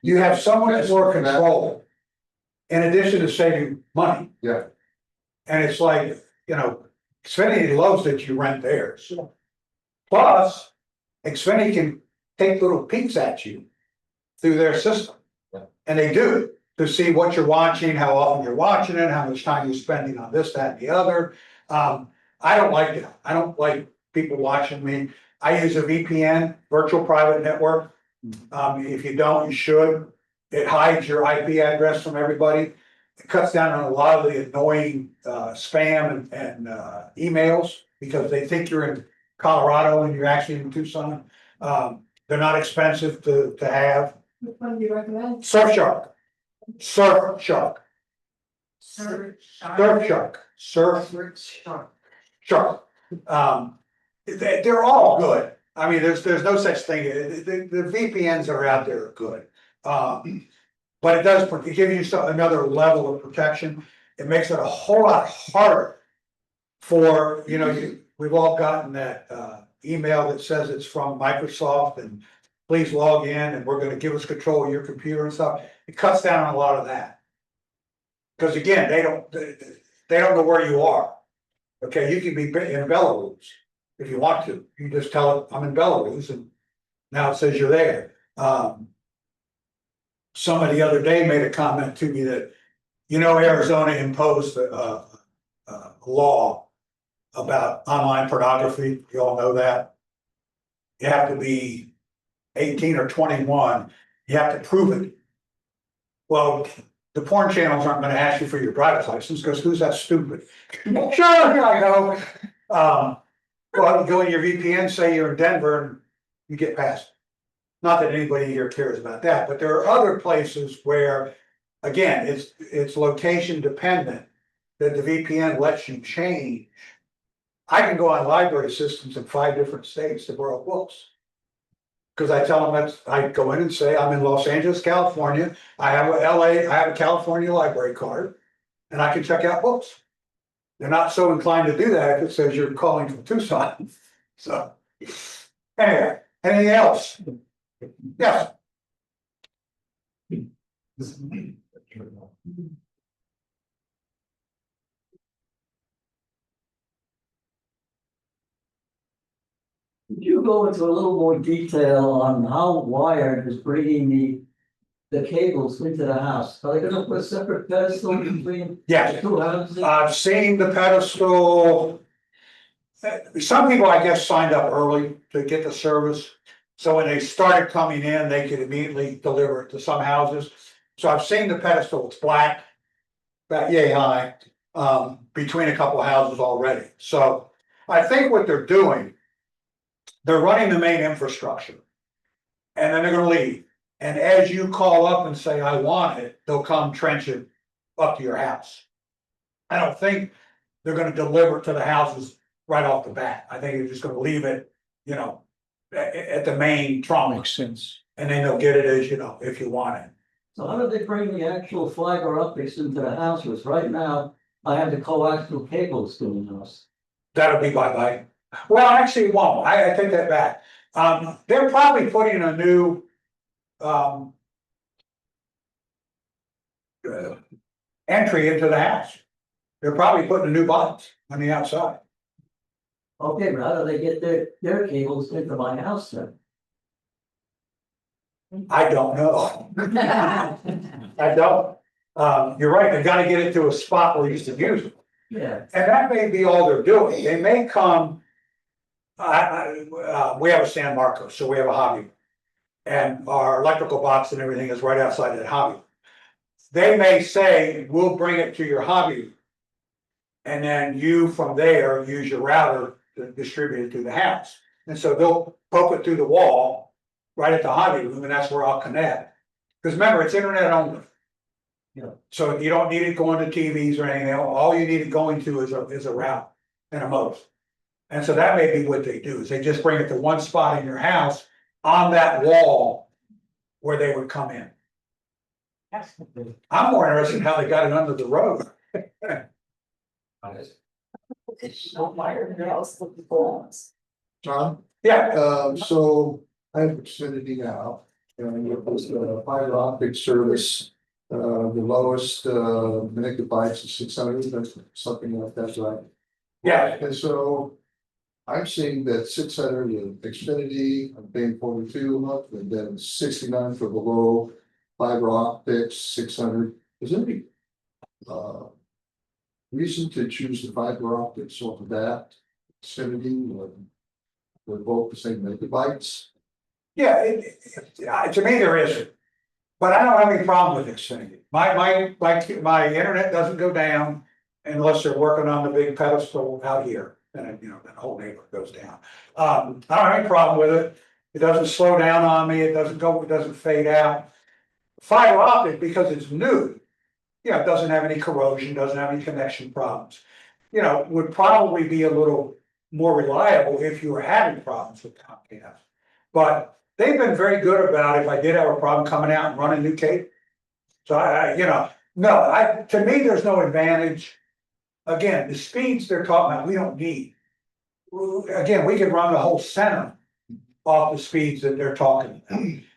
You have so much more control. In addition to saving money. Yeah. And it's like, Xfinity loves that you rent theirs. Plus, Xfinity can take little peeks at you through their system. Yeah. And they do, to see what you're watching, how often you're watching it, how much time you're spending on this, that, and the other. I don't like it. I don't like people watching me. I use a VPN, virtual private network. If you don't, you should. It hides your IP address from everybody. It cuts down on a lot of the annoying spam and emails because they think you're in Colorado and you're actually in Tucson. They're not expensive to have. Which one do you recommend? Surfshark. Surfshark. Shark. They're all good. I mean, there's no such thing. The VPNs that are out there are good. But it does, it gives you another level of protection. It makes it a whole lot harder for, we've all gotten that email that says it's from Microsoft and please log in and we're gonna give us control of your computer and stuff. It cuts down on a lot of that. Because again, they don't know where you are. Okay, you can be in Belarus if you want to. You just tell it, I'm in Belarus, and now it says you're there. Somebody the other day made a comment to me that, Arizona imposed a law about online pornography. You all know that. You have to be 18 or 21. You have to prove it. Well, the porn channels aren't gonna ask you for your driver's license, because who's that stupid? Sure, I know. Well, you go in your VPN, say you're in Denver, and you get past. Not that anybody here cares about that, but there are other places where, again, it's location dependent. That the VPN lets you change. I can go on library systems in 5 different states to borrow books. Cause I tell them I go in and say, I'm in Los Angeles, California, I have I have a California library card, and I can check out books. They're not so inclined to do that if it says you're calling from Tucson, so. Anyway, anything else? Yes. Could you go into a little more detail on how wired is bringing the cables into the house? Are they gonna put a separate pedestal between Yes. the 2 houses? I've seen the pedestal. Some people, I guess, signed up early to get the service. So when they started coming in, they could immediately deliver it to some houses. So I've seen the pedestal, it's black. About yay high, between a couple of houses already. So I think what they're doing, they're running the main infrastructure. And then they're gonna leave. And as you call up and say, I want it, they'll come trench it up to your house. I don't think they're gonna deliver it to the houses right off the bat. I think they're just gonna leave it, at the main trauma. Makes sense. And then they'll get it as, if you want it. So how do they bring the actual fiber optics into the houses? Right now, I have the coaxial cables to the house. That'll be bye-bye. Well, actually, it won't. I take that back. They're probably putting a new, entry into the house. They're probably putting a new box on the outside. Okay, but how do they get their cables into my house then? I don't know. I don't. You're right, they gotta get it to a spot where you can use it. Yeah, And that may be all they're doing. They may come. We have a San Marcos, so we have a hobby. And our electrical box and everything is right outside that hobby. They may say, we'll bring it to your hobby. And then you from there use your router to distribute it to the house. And so they'll poke it through the wall right at the hobby room, and that's where I'll connect. Because remember, it's internet only. Yeah. So you don't need it going to TVs or anything else. All you need it going to is a route and a modem. And so that may be what they do, is they just bring it to one spot in your house on that wall where they would come in. I'm more interested in how they got it under the road. It's not wired, they're also looking for us. John, Yeah, so I have Xfinity now, and it was a fiber optic service. The lowest megabytes is 600, something like that, right? yeah, And so I'm seeing that 600 in Xfinity, I'm paying 42 a month, and then 69 for the low fiber optics, 600. Is there any reason to choose the fiber optics over that Xfinity? They're both the same megabytes. yeah, to me, there isn't. But I don't have any problem with Xfinity. My internet doesn't go down unless they're working on the big pedestal out here. And the whole neighborhood goes down. I don't have any problem with it. It doesn't slow down on me. It doesn't fade out. Fiber optic, because it's new, it doesn't have any corrosion, doesn't have any connection problems. Would probably be a little more reliable if you were having problems with Comcast. But they've been very good about if I did have a problem coming out and running new cable. So to me, there's no advantage. Again, the speeds they're talking about, we don't need. Again, we can run the whole center off the speeds that they're talking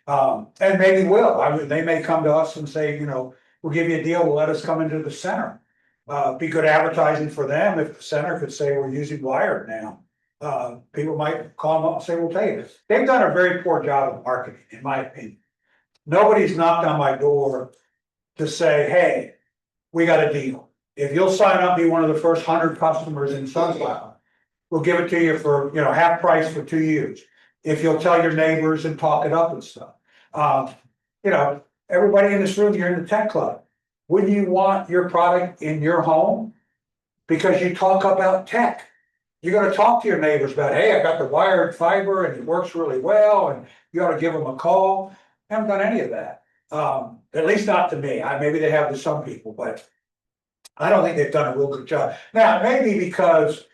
about. And maybe will. They may come to us and say, we'll give you a deal, let us come into the center. Be good advertising for them if the center could say we're using wired now. People might call them up and say, we'll tell you. They've done a very poor job of marketing, in my opinion. Nobody's knocked on my door to say, hey, we got a deal. If you'll sign up, be one of the first 100 customers in Sunflower, we'll give it to you for, half price for 2 years. If you'll tell your neighbors and talk it up and stuff. Everybody in this room, you're in the tech club. wouldn't you want your product in your home? Because you talk about tech. You're gonna talk to your neighbors about, hey, I got the wired fiber and it works really well, and you ought to give them a call. Haven't done any of that. At least not to me. Maybe they have to some people, but I don't think they've done a real good job. Now, maybe because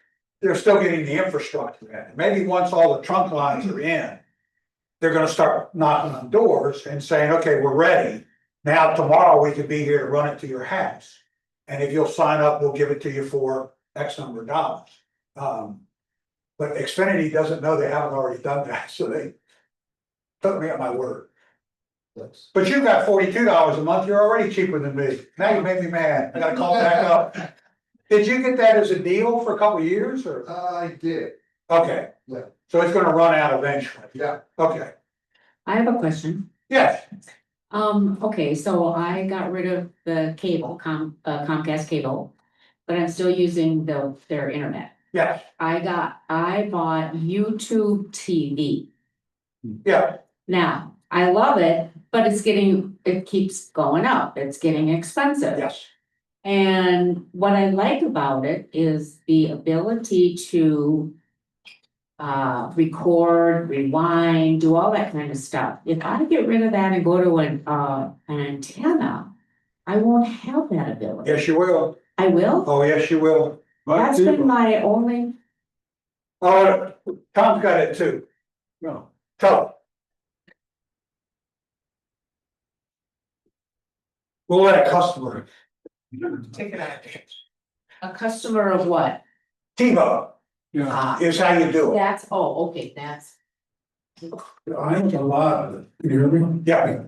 they're still getting the infrastructure in. Maybe once all the trunk lines are in, they're gonna start knocking on doors and saying, okay, we're ready. Now, tomorrow we could be here to run it to your house. And if you'll sign up, we'll give it to you for X number of dollars. But Xfinity doesn't know they haven't already done that, so they took me at my word. But you got $42 a month, you're already cheaper than me. Now you made me mad, I gotta call back up. Did you get that as a deal for a couple of years or? I did, Okay. Yeah. So it's gonna run out eventually. yeah. Okay, I have a question. yes, Okay, so I got rid of the cable, Comcast cable, but I'm still using their internet. yes, I bought YouTube TV. yeah, Now, I love it, but it keeps going up. It's getting expensive. yes, And what I like about it is the ability to record, rewind, do all that kind of stuff. If I get rid of that and go to an antenna, I won't have that ability. yes, you will. I will? Oh, yes, you will. But That's been my only, Oh, Tom's got it too. no, Tell him. We'll let a customer. Take it out. a customer of what? TiVo yeah, is how you do it. That's, okay, that's. I have a lot of it. Can you hear me? Yeah,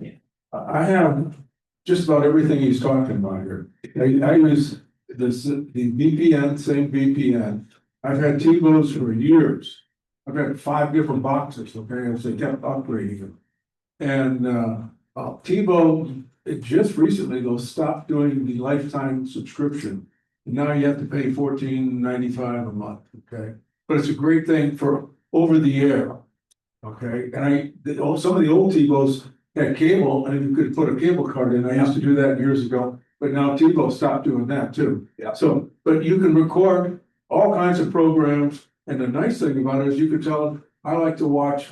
I have just about everything he's talking about here. I use the VPN, same VPN. I've had TiVos for years. I've had 5 different boxes, okay, as they kept upgrading them. And TiVo, it just recently though stopped doing the lifetime subscription. And now you have to pay $14.95 a month, okay? But it's a great thing for over the air. Okay, and some of the old TiVos had cable, and you could put a cable card in. I used to do that years ago, but now TiVo stopped doing that too. Yeah. So, but you can record all kinds of programs, and the nice thing about it is you can tell them, I like to watch,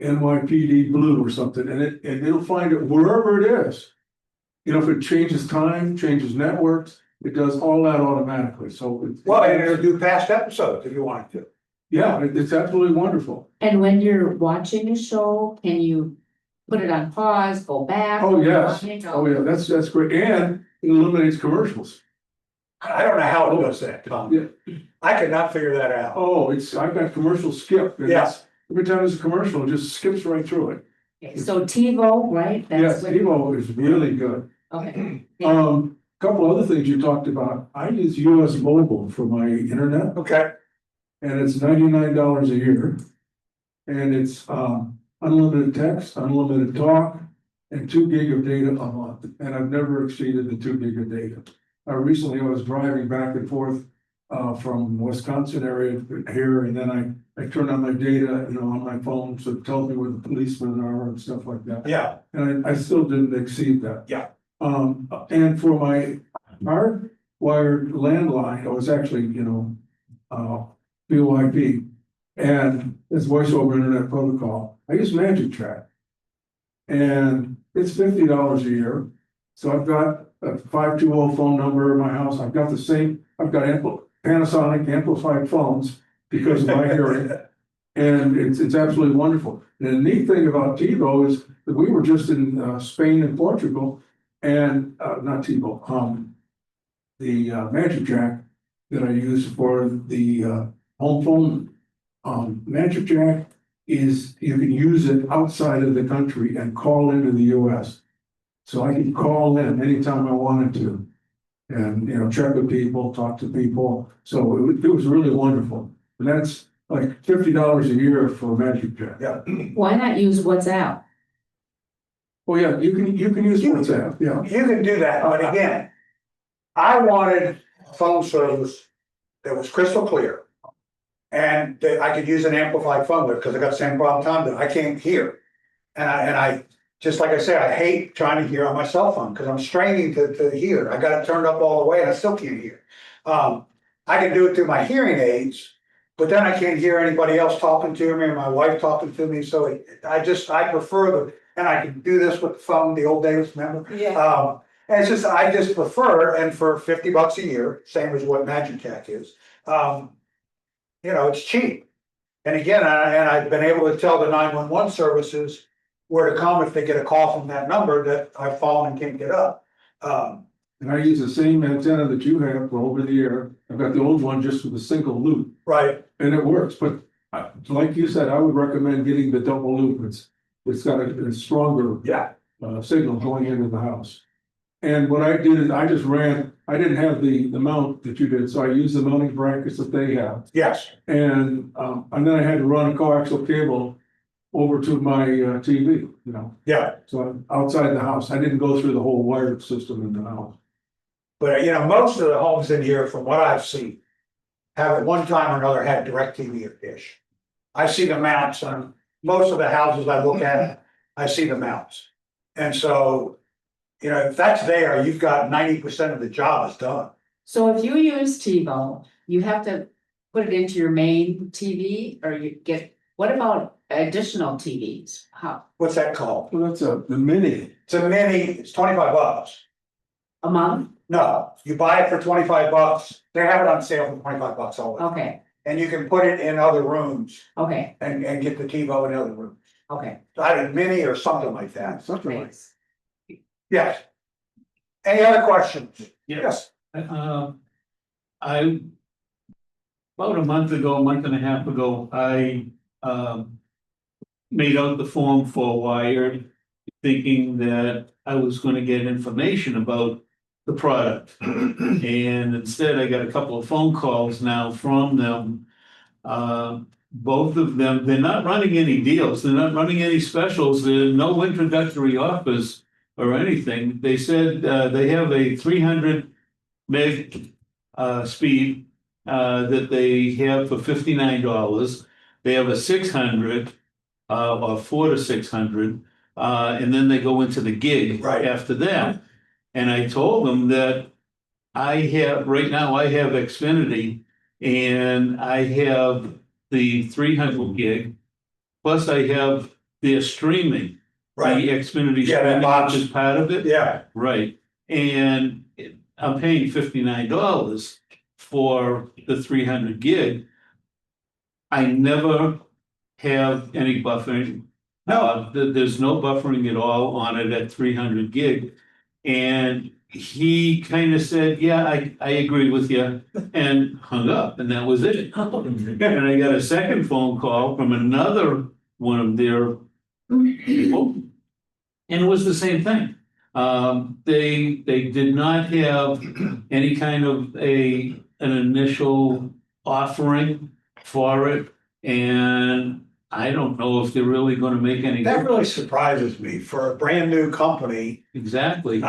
NYPD Blue or something, and it'll find it wherever it is. If it changes time, changes networks, it does all that automatically, so. well, and it'll do past episodes if you want to. Yeah, it's absolutely wonderful. And when you're watching a show, can you put it on pause, go back? Oh, yes. rewind, Oh, yeah, that's great, and it eliminates commercials. I don't know how it does that, Tom. Yeah. I could not figure that out. Oh, I've got commercial skip. and Yes, Every time there's a commercial, it just skips right through it. Okay, so TiVo, right? Yes, what- TiVo is really good. Okay. Couple other things you talked about. I use US Mobile for my internet, okay, and it's $99 a year. And it's unlimited text, unlimited talk, and 2 gig of data a month. And I've never exceeded the 2 gig of data. Recently, I was driving back and forth from Wisconsin area here, and then I turned on my data, on my phone, so it tells me where the policemen are and stuff like that. yeah, And I still didn't exceed that. Yeah. And for my hardwired landline, it was actually, VoIP. And it's voice over internet protocol. I use Magic Track. And it's $50 a year. So I've got a 520 phone number in my house. I've got Panasonic amplified phones because of my hearing. And it's absolutely wonderful. And the neat thing about TiVo is that we were just in Spain and Portugal, and not TiVo, the Magic Jack that I use for the home phone. Magic Jack is, you can use it outside of the country and call into the US. So I can call in anytime I wanted to. And, check with people, talk to people. So it was really wonderful. And that's like $50 a year for Magic Jack. yeah. Why not use WhatsApp? Oh, yeah, you can use WhatsApp, yeah. You can do that, but again, I wanted phone service that was crystal clear. And that I could use an amplified phone with, because I got the same problem Tom did, I can't hear. And I just like I said, I hate trying to hear on my cell phone, because I'm straining to hear. I got it turned up all the way and I still can't hear. I can do it through my hearing aids, but then I can't hear anybody else talking to me or my wife talking to me, so I prefer and I can do this with the phone, the old days, remember? Yeah. And it's just, I just prefer, and for $50 a year, same as what Magic is, it's cheap. And again, I've been able to tell the 911 services where to come if they get a call from that number that I've fallen and can't get up. And I use the same antenna that you have for over the air. I've got the old one just with a single loop, Right, and it works, but like you said, I would recommend getting the double loop. It's got a stronger yeah, signal going into the house. And what I did is I just I didn't have the mount that you did, so I used the mounting brackets that they have. yes, And then I had to run a coaxial cable over to my TV, yeah. so I'm outside the house. I didn't go through the whole wired system in the house. But most of the homes in here, from what I've seen, have at one time or another had direct TV or dish. I see the mounts on most of the houses I look at, I see the mounts. And so, if that's there, you've got 90% of the job is done. So if you use TiVo, you have to put it into your main TV or what about additional TVs? How, What's that called? Well, that's the mini. It's a mini, it's $25. a month? No, you buy it for $25. They have it on sale for $25 only. Okay, And you can put it in other rooms okay, and get the TiVo in other rooms. okay. Either mini or something like that. Something like. Thanks. Yes. Any other questions? Yes. I, about a month and a half ago, I, made out the form for Wired, thinking that I was gonna get information about the product. And instead, I got a couple of phone calls now from them. Both of them, they're not running any deals, they're not running any specials, there's no introductory offers or anything. They said, they have a 300 meg speed that they have for $59. They have a 600 or 4 to 600, and then they go into the gig Right. after that. And I told them that right now I have Xfinity and I have the 300 gig, plus I have their streaming. Right. The Xfinity Yeah, that streaming, box. which is part of it. Yeah. Right, and I'm paying $59 for the 300 gig. I never have any buffering. No. There's no buffering at all on it at 300 gig. And he kind of said, yeah, I agree with you, and hung up, and that was it. And I got a second phone call from another one of their people, and it was the same thing. They did not have any kind of an initial offering for it, and I don't know if they're really gonna make any. That really surprises me for a brand new company. Exactly,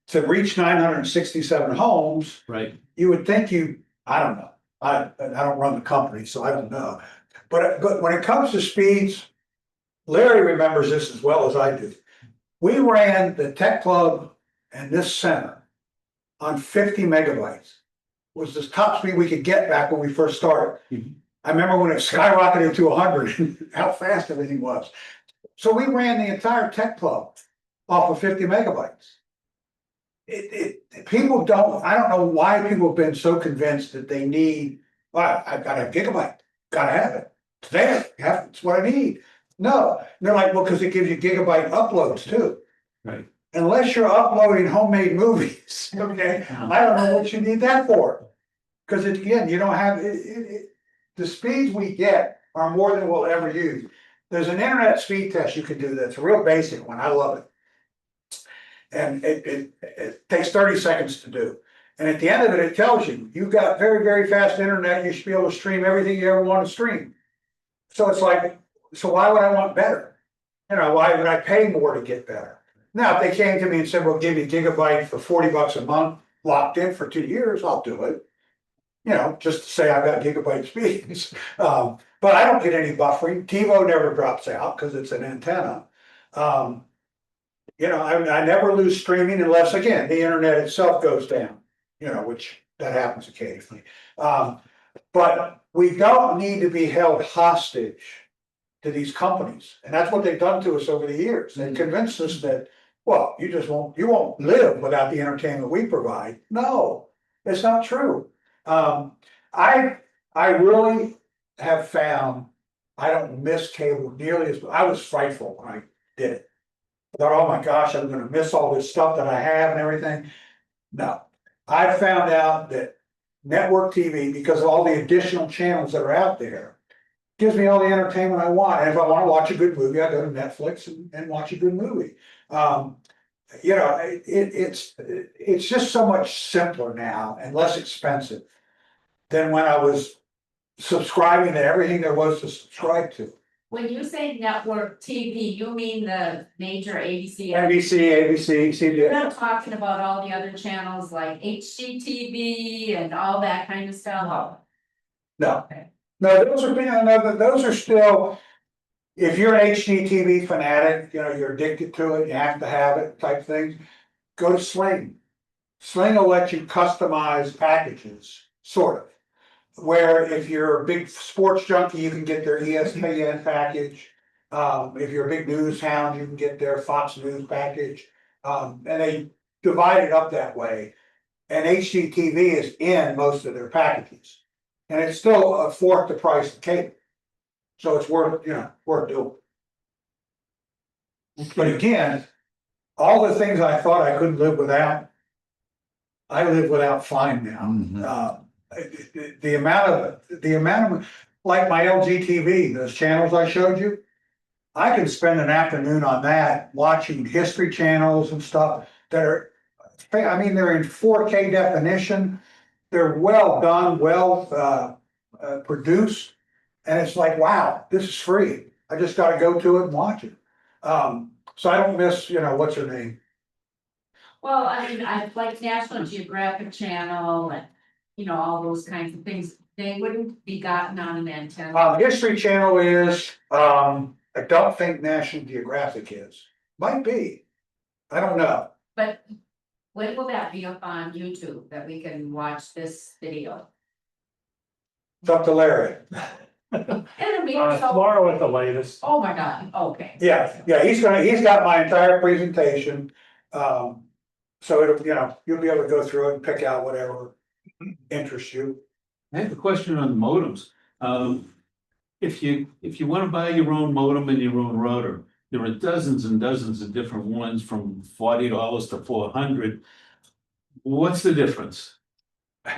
To reach 967 homes, right, you would think I don't know. I don't run the company, so I don't know. But when it comes to speeds, Larry remembers this as well as I do. We ran the tech club and this center on 50 megabytes. Was the top speed we could get back when we first started. Mhm. I remember when it skyrocketed to 100, how fast everything was. So we ran the entire tech club off of 50 megabytes. People don't, I don't know why people have been so convinced that they need, well, I've got a gigabyte, gotta have it. It's there, it's what I need. No, they're like, well, because it gives you gigabyte uploads too. right. Unless you're uploading homemade movies, okay, I don't know what you need that for. Because again, you don't have, the speeds we get are more than we'll ever use. There's an internet speed test you can do that's a real basic one, I love it. And it takes 30 seconds to do. And at the end of it, it tells you, you've got very, very fast internet, you should be able to stream everything you ever want to stream. So it's like, so why would I want better? Why would I pay more to get better? Now, if they came to me and said, we'll give you a gigabyte for $40 a month, locked in for 2 years, I'll do it. Just to say I've got gigabyte speeds. But I don't get any buffering. TiVo never drops out because it's an antenna. You know, I never lose streaming unless, again, the internet itself goes down, you know, which that happens occasionally. But we don't need to be held hostage to these companies. And that's what they've done to us over the years. They convinced us that, well, you won't live without the entertainment we provide. No, it's not true. I really have found, I don't miss cable nearly as, I was frightful when I did it. I thought, oh my gosh, I'm gonna miss all this stuff that I have and everything. No, I found out that network TV, because of all the additional channels that are out there, gives me all the entertainment I want. And if I wanna watch a good movie, I go to Netflix and watch a good movie. You know, it's just so much simpler now and less expensive than when I was subscribing to everything there was to subscribe to. When you say network TV, you mean the major ABC? ABC, You're CBS. not talking about all the other channels like HGTV and all that kind of stuff? No, Okay. no, those are still, if you're an HGTV fanatic, you know, you're addicted to it, you have to have it type thing, go to Sling. Sling will let you customize packages, sort of. Where if you're a big sports junkie, you can get their ESPN package. If you're a big news hound, you can get their Fox News package. And they divide it up that way. And HGTV is in most of their packages. And it's still a fourth the price of cable. So it's worth, worth doing. But again, all the things I thought I couldn't live without, I live without fine now. The amount of, like my LG TV, those channels I showed you. I can spend an afternoon on that, watching history channels and stuff that are, I mean, they're in 4K definition. They're well done, well produced. And it's like, wow, this is free. I just gotta go to it and watch it. So I don't miss, what's her name? Well, I mean, I like National Geographic Channel and, all those kinds of things. They wouldn't be gotten on an antenna. History Channel is, I don't think National Geographic is. Might be. I don't know. But when will that be up on YouTube that we can watch this video? It's up to Larry. It'll be so, Tomorrow at the latest. oh my God, okay. Yeah, he's got my entire presentation. So it'll, you'll be able to go through it and pick out whatever interests you. I have a question on the modems. If you wanna buy your own modem and your own router, there are dozens and dozens of different ones from $40 to $400. What's the difference?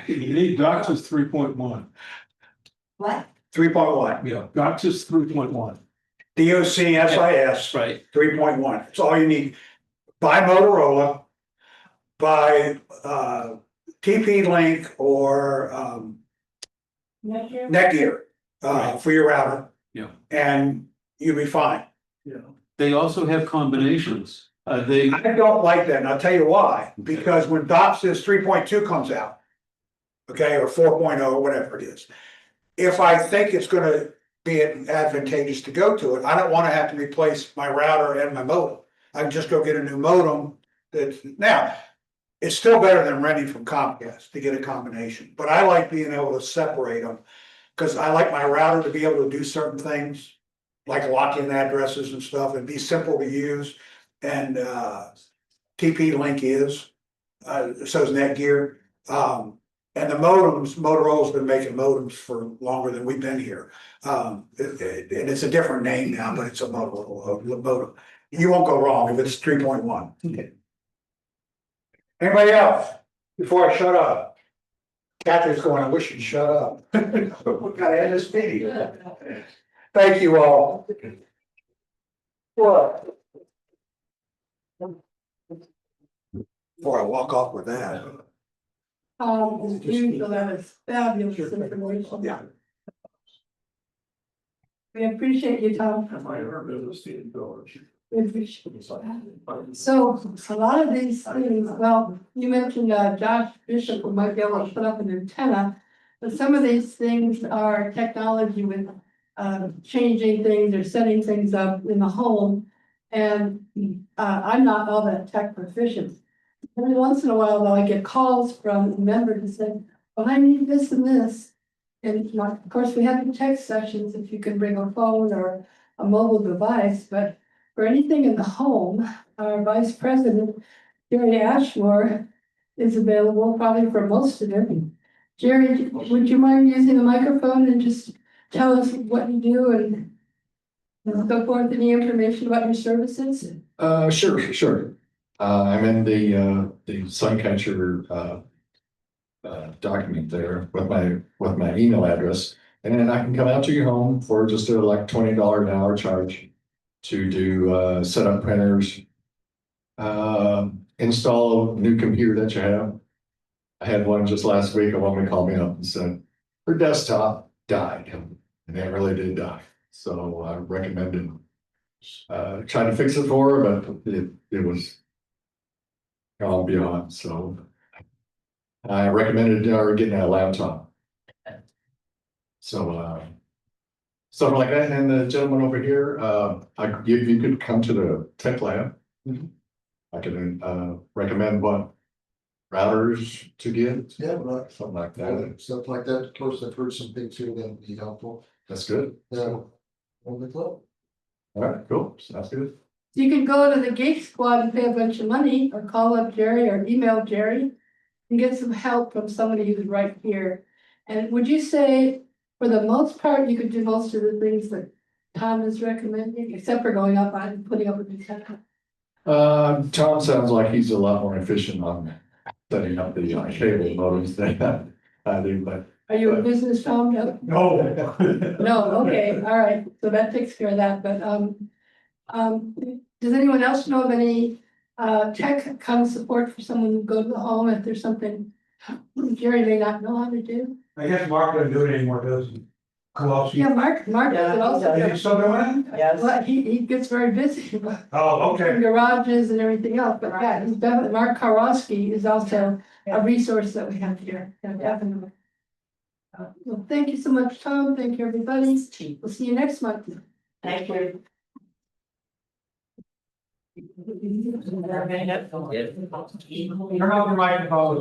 You need DOCSIS 3.1. What? 3.1, Yeah, DOCSIS 3.1. DOCSIS Right. 3.1. It's all you need. Buy Motorola, buy TP-Link or Netgear for your router. Yeah. And you'll be fine. They also have combinations. I don't like that, and I'll tell you why. Because when DOCSIS 3.2 comes out, okay, or 4.0 or whatever it is, if I think it's gonna be advantageous to go to it, I don't wanna have to replace my router and my modem. I can just go get a new modem. Now, it's still better than renting from Comcast to get a combination, but I like being able to separate them. Cause I like my router to be able to do certain things, like lock in addresses and stuff and be simple to use. And TP-Link is, so is Netgear. And the modems, Motorola's been making modems for longer than we've been here. And it's a different name now, but it's a Motorola modem. You won't go wrong if it's 3.1. Okay. Anybody else? Before I shut up. Kathy's going, I wish you'd shut up. We gotta end this meeting. Thank you all. What? Before I walk off with that. As usual, that was fabulous information. Yeah. We appreciate your time. We appreciate it. So a lot of these things, well, you mentioned Josh Bishop who might be able to put up an antenna. But some of these things are technology with changing things or setting things up in the home. And I'm not all that tech proficient. Every once in a while, though, I get calls from members and say, well, I need this and this. And like, of course, we have the text sessions if you can bring a phone or a mobile device, but for anything in the home, our vice president, Jerry Ashmore, is available probably for most of it. Jerry, would you mind using the microphone and just tell us what you do and so forth, any information about your services? Sure. I'm in the Suncatcher, document there with my email address. And then I can come out to your home for just a like $20 an hour charge to do, set up printers, install a new computer that you have. I had one just last week, a woman called me up and said, her desktop died, and it really did die. So I recommended, trying to fix it for her, but it was gone beyond, so I recommended her getting a laptop. So, something like that, and the gentleman over here, if you could come to the tech lab. I could, recommend what routers to get, Yeah, but something like that. stuff like that, of course, I've heard some things here that would be helpful. That's good. Yeah. On the club. All right, cool, sounds good. You can go to the Geek Squad and pay a bunch of money, or call up Jerry or email Jerry and get some help from somebody who's right here. And would you say, for the most part, you could do most of the things that Tom is recommending, except for going up and putting up with the tech? Tom sounds like he's a lot more efficient on setting up the cable modems than I do, but. Are you a business, Tom? No? No. No, okay, all right, so that takes care of that, but, does anyone else know of any, tech kind of support for someone who go to the home if there's something Jerry may not know how to do? I guess Mark doesn't do it anymore, does he? Kowalski. Yeah, Mark does it also. Is he still doing it? Yes. Well, he gets very busy, but Oh, okay. garages and everything else, but yeah, he's definitely, Mark Karowski is also a resource that we have here, yeah, definitely. Well, thank you so much, Tom, thank you, everybody, we'll see you next month. Thank you. Turn off your microphone.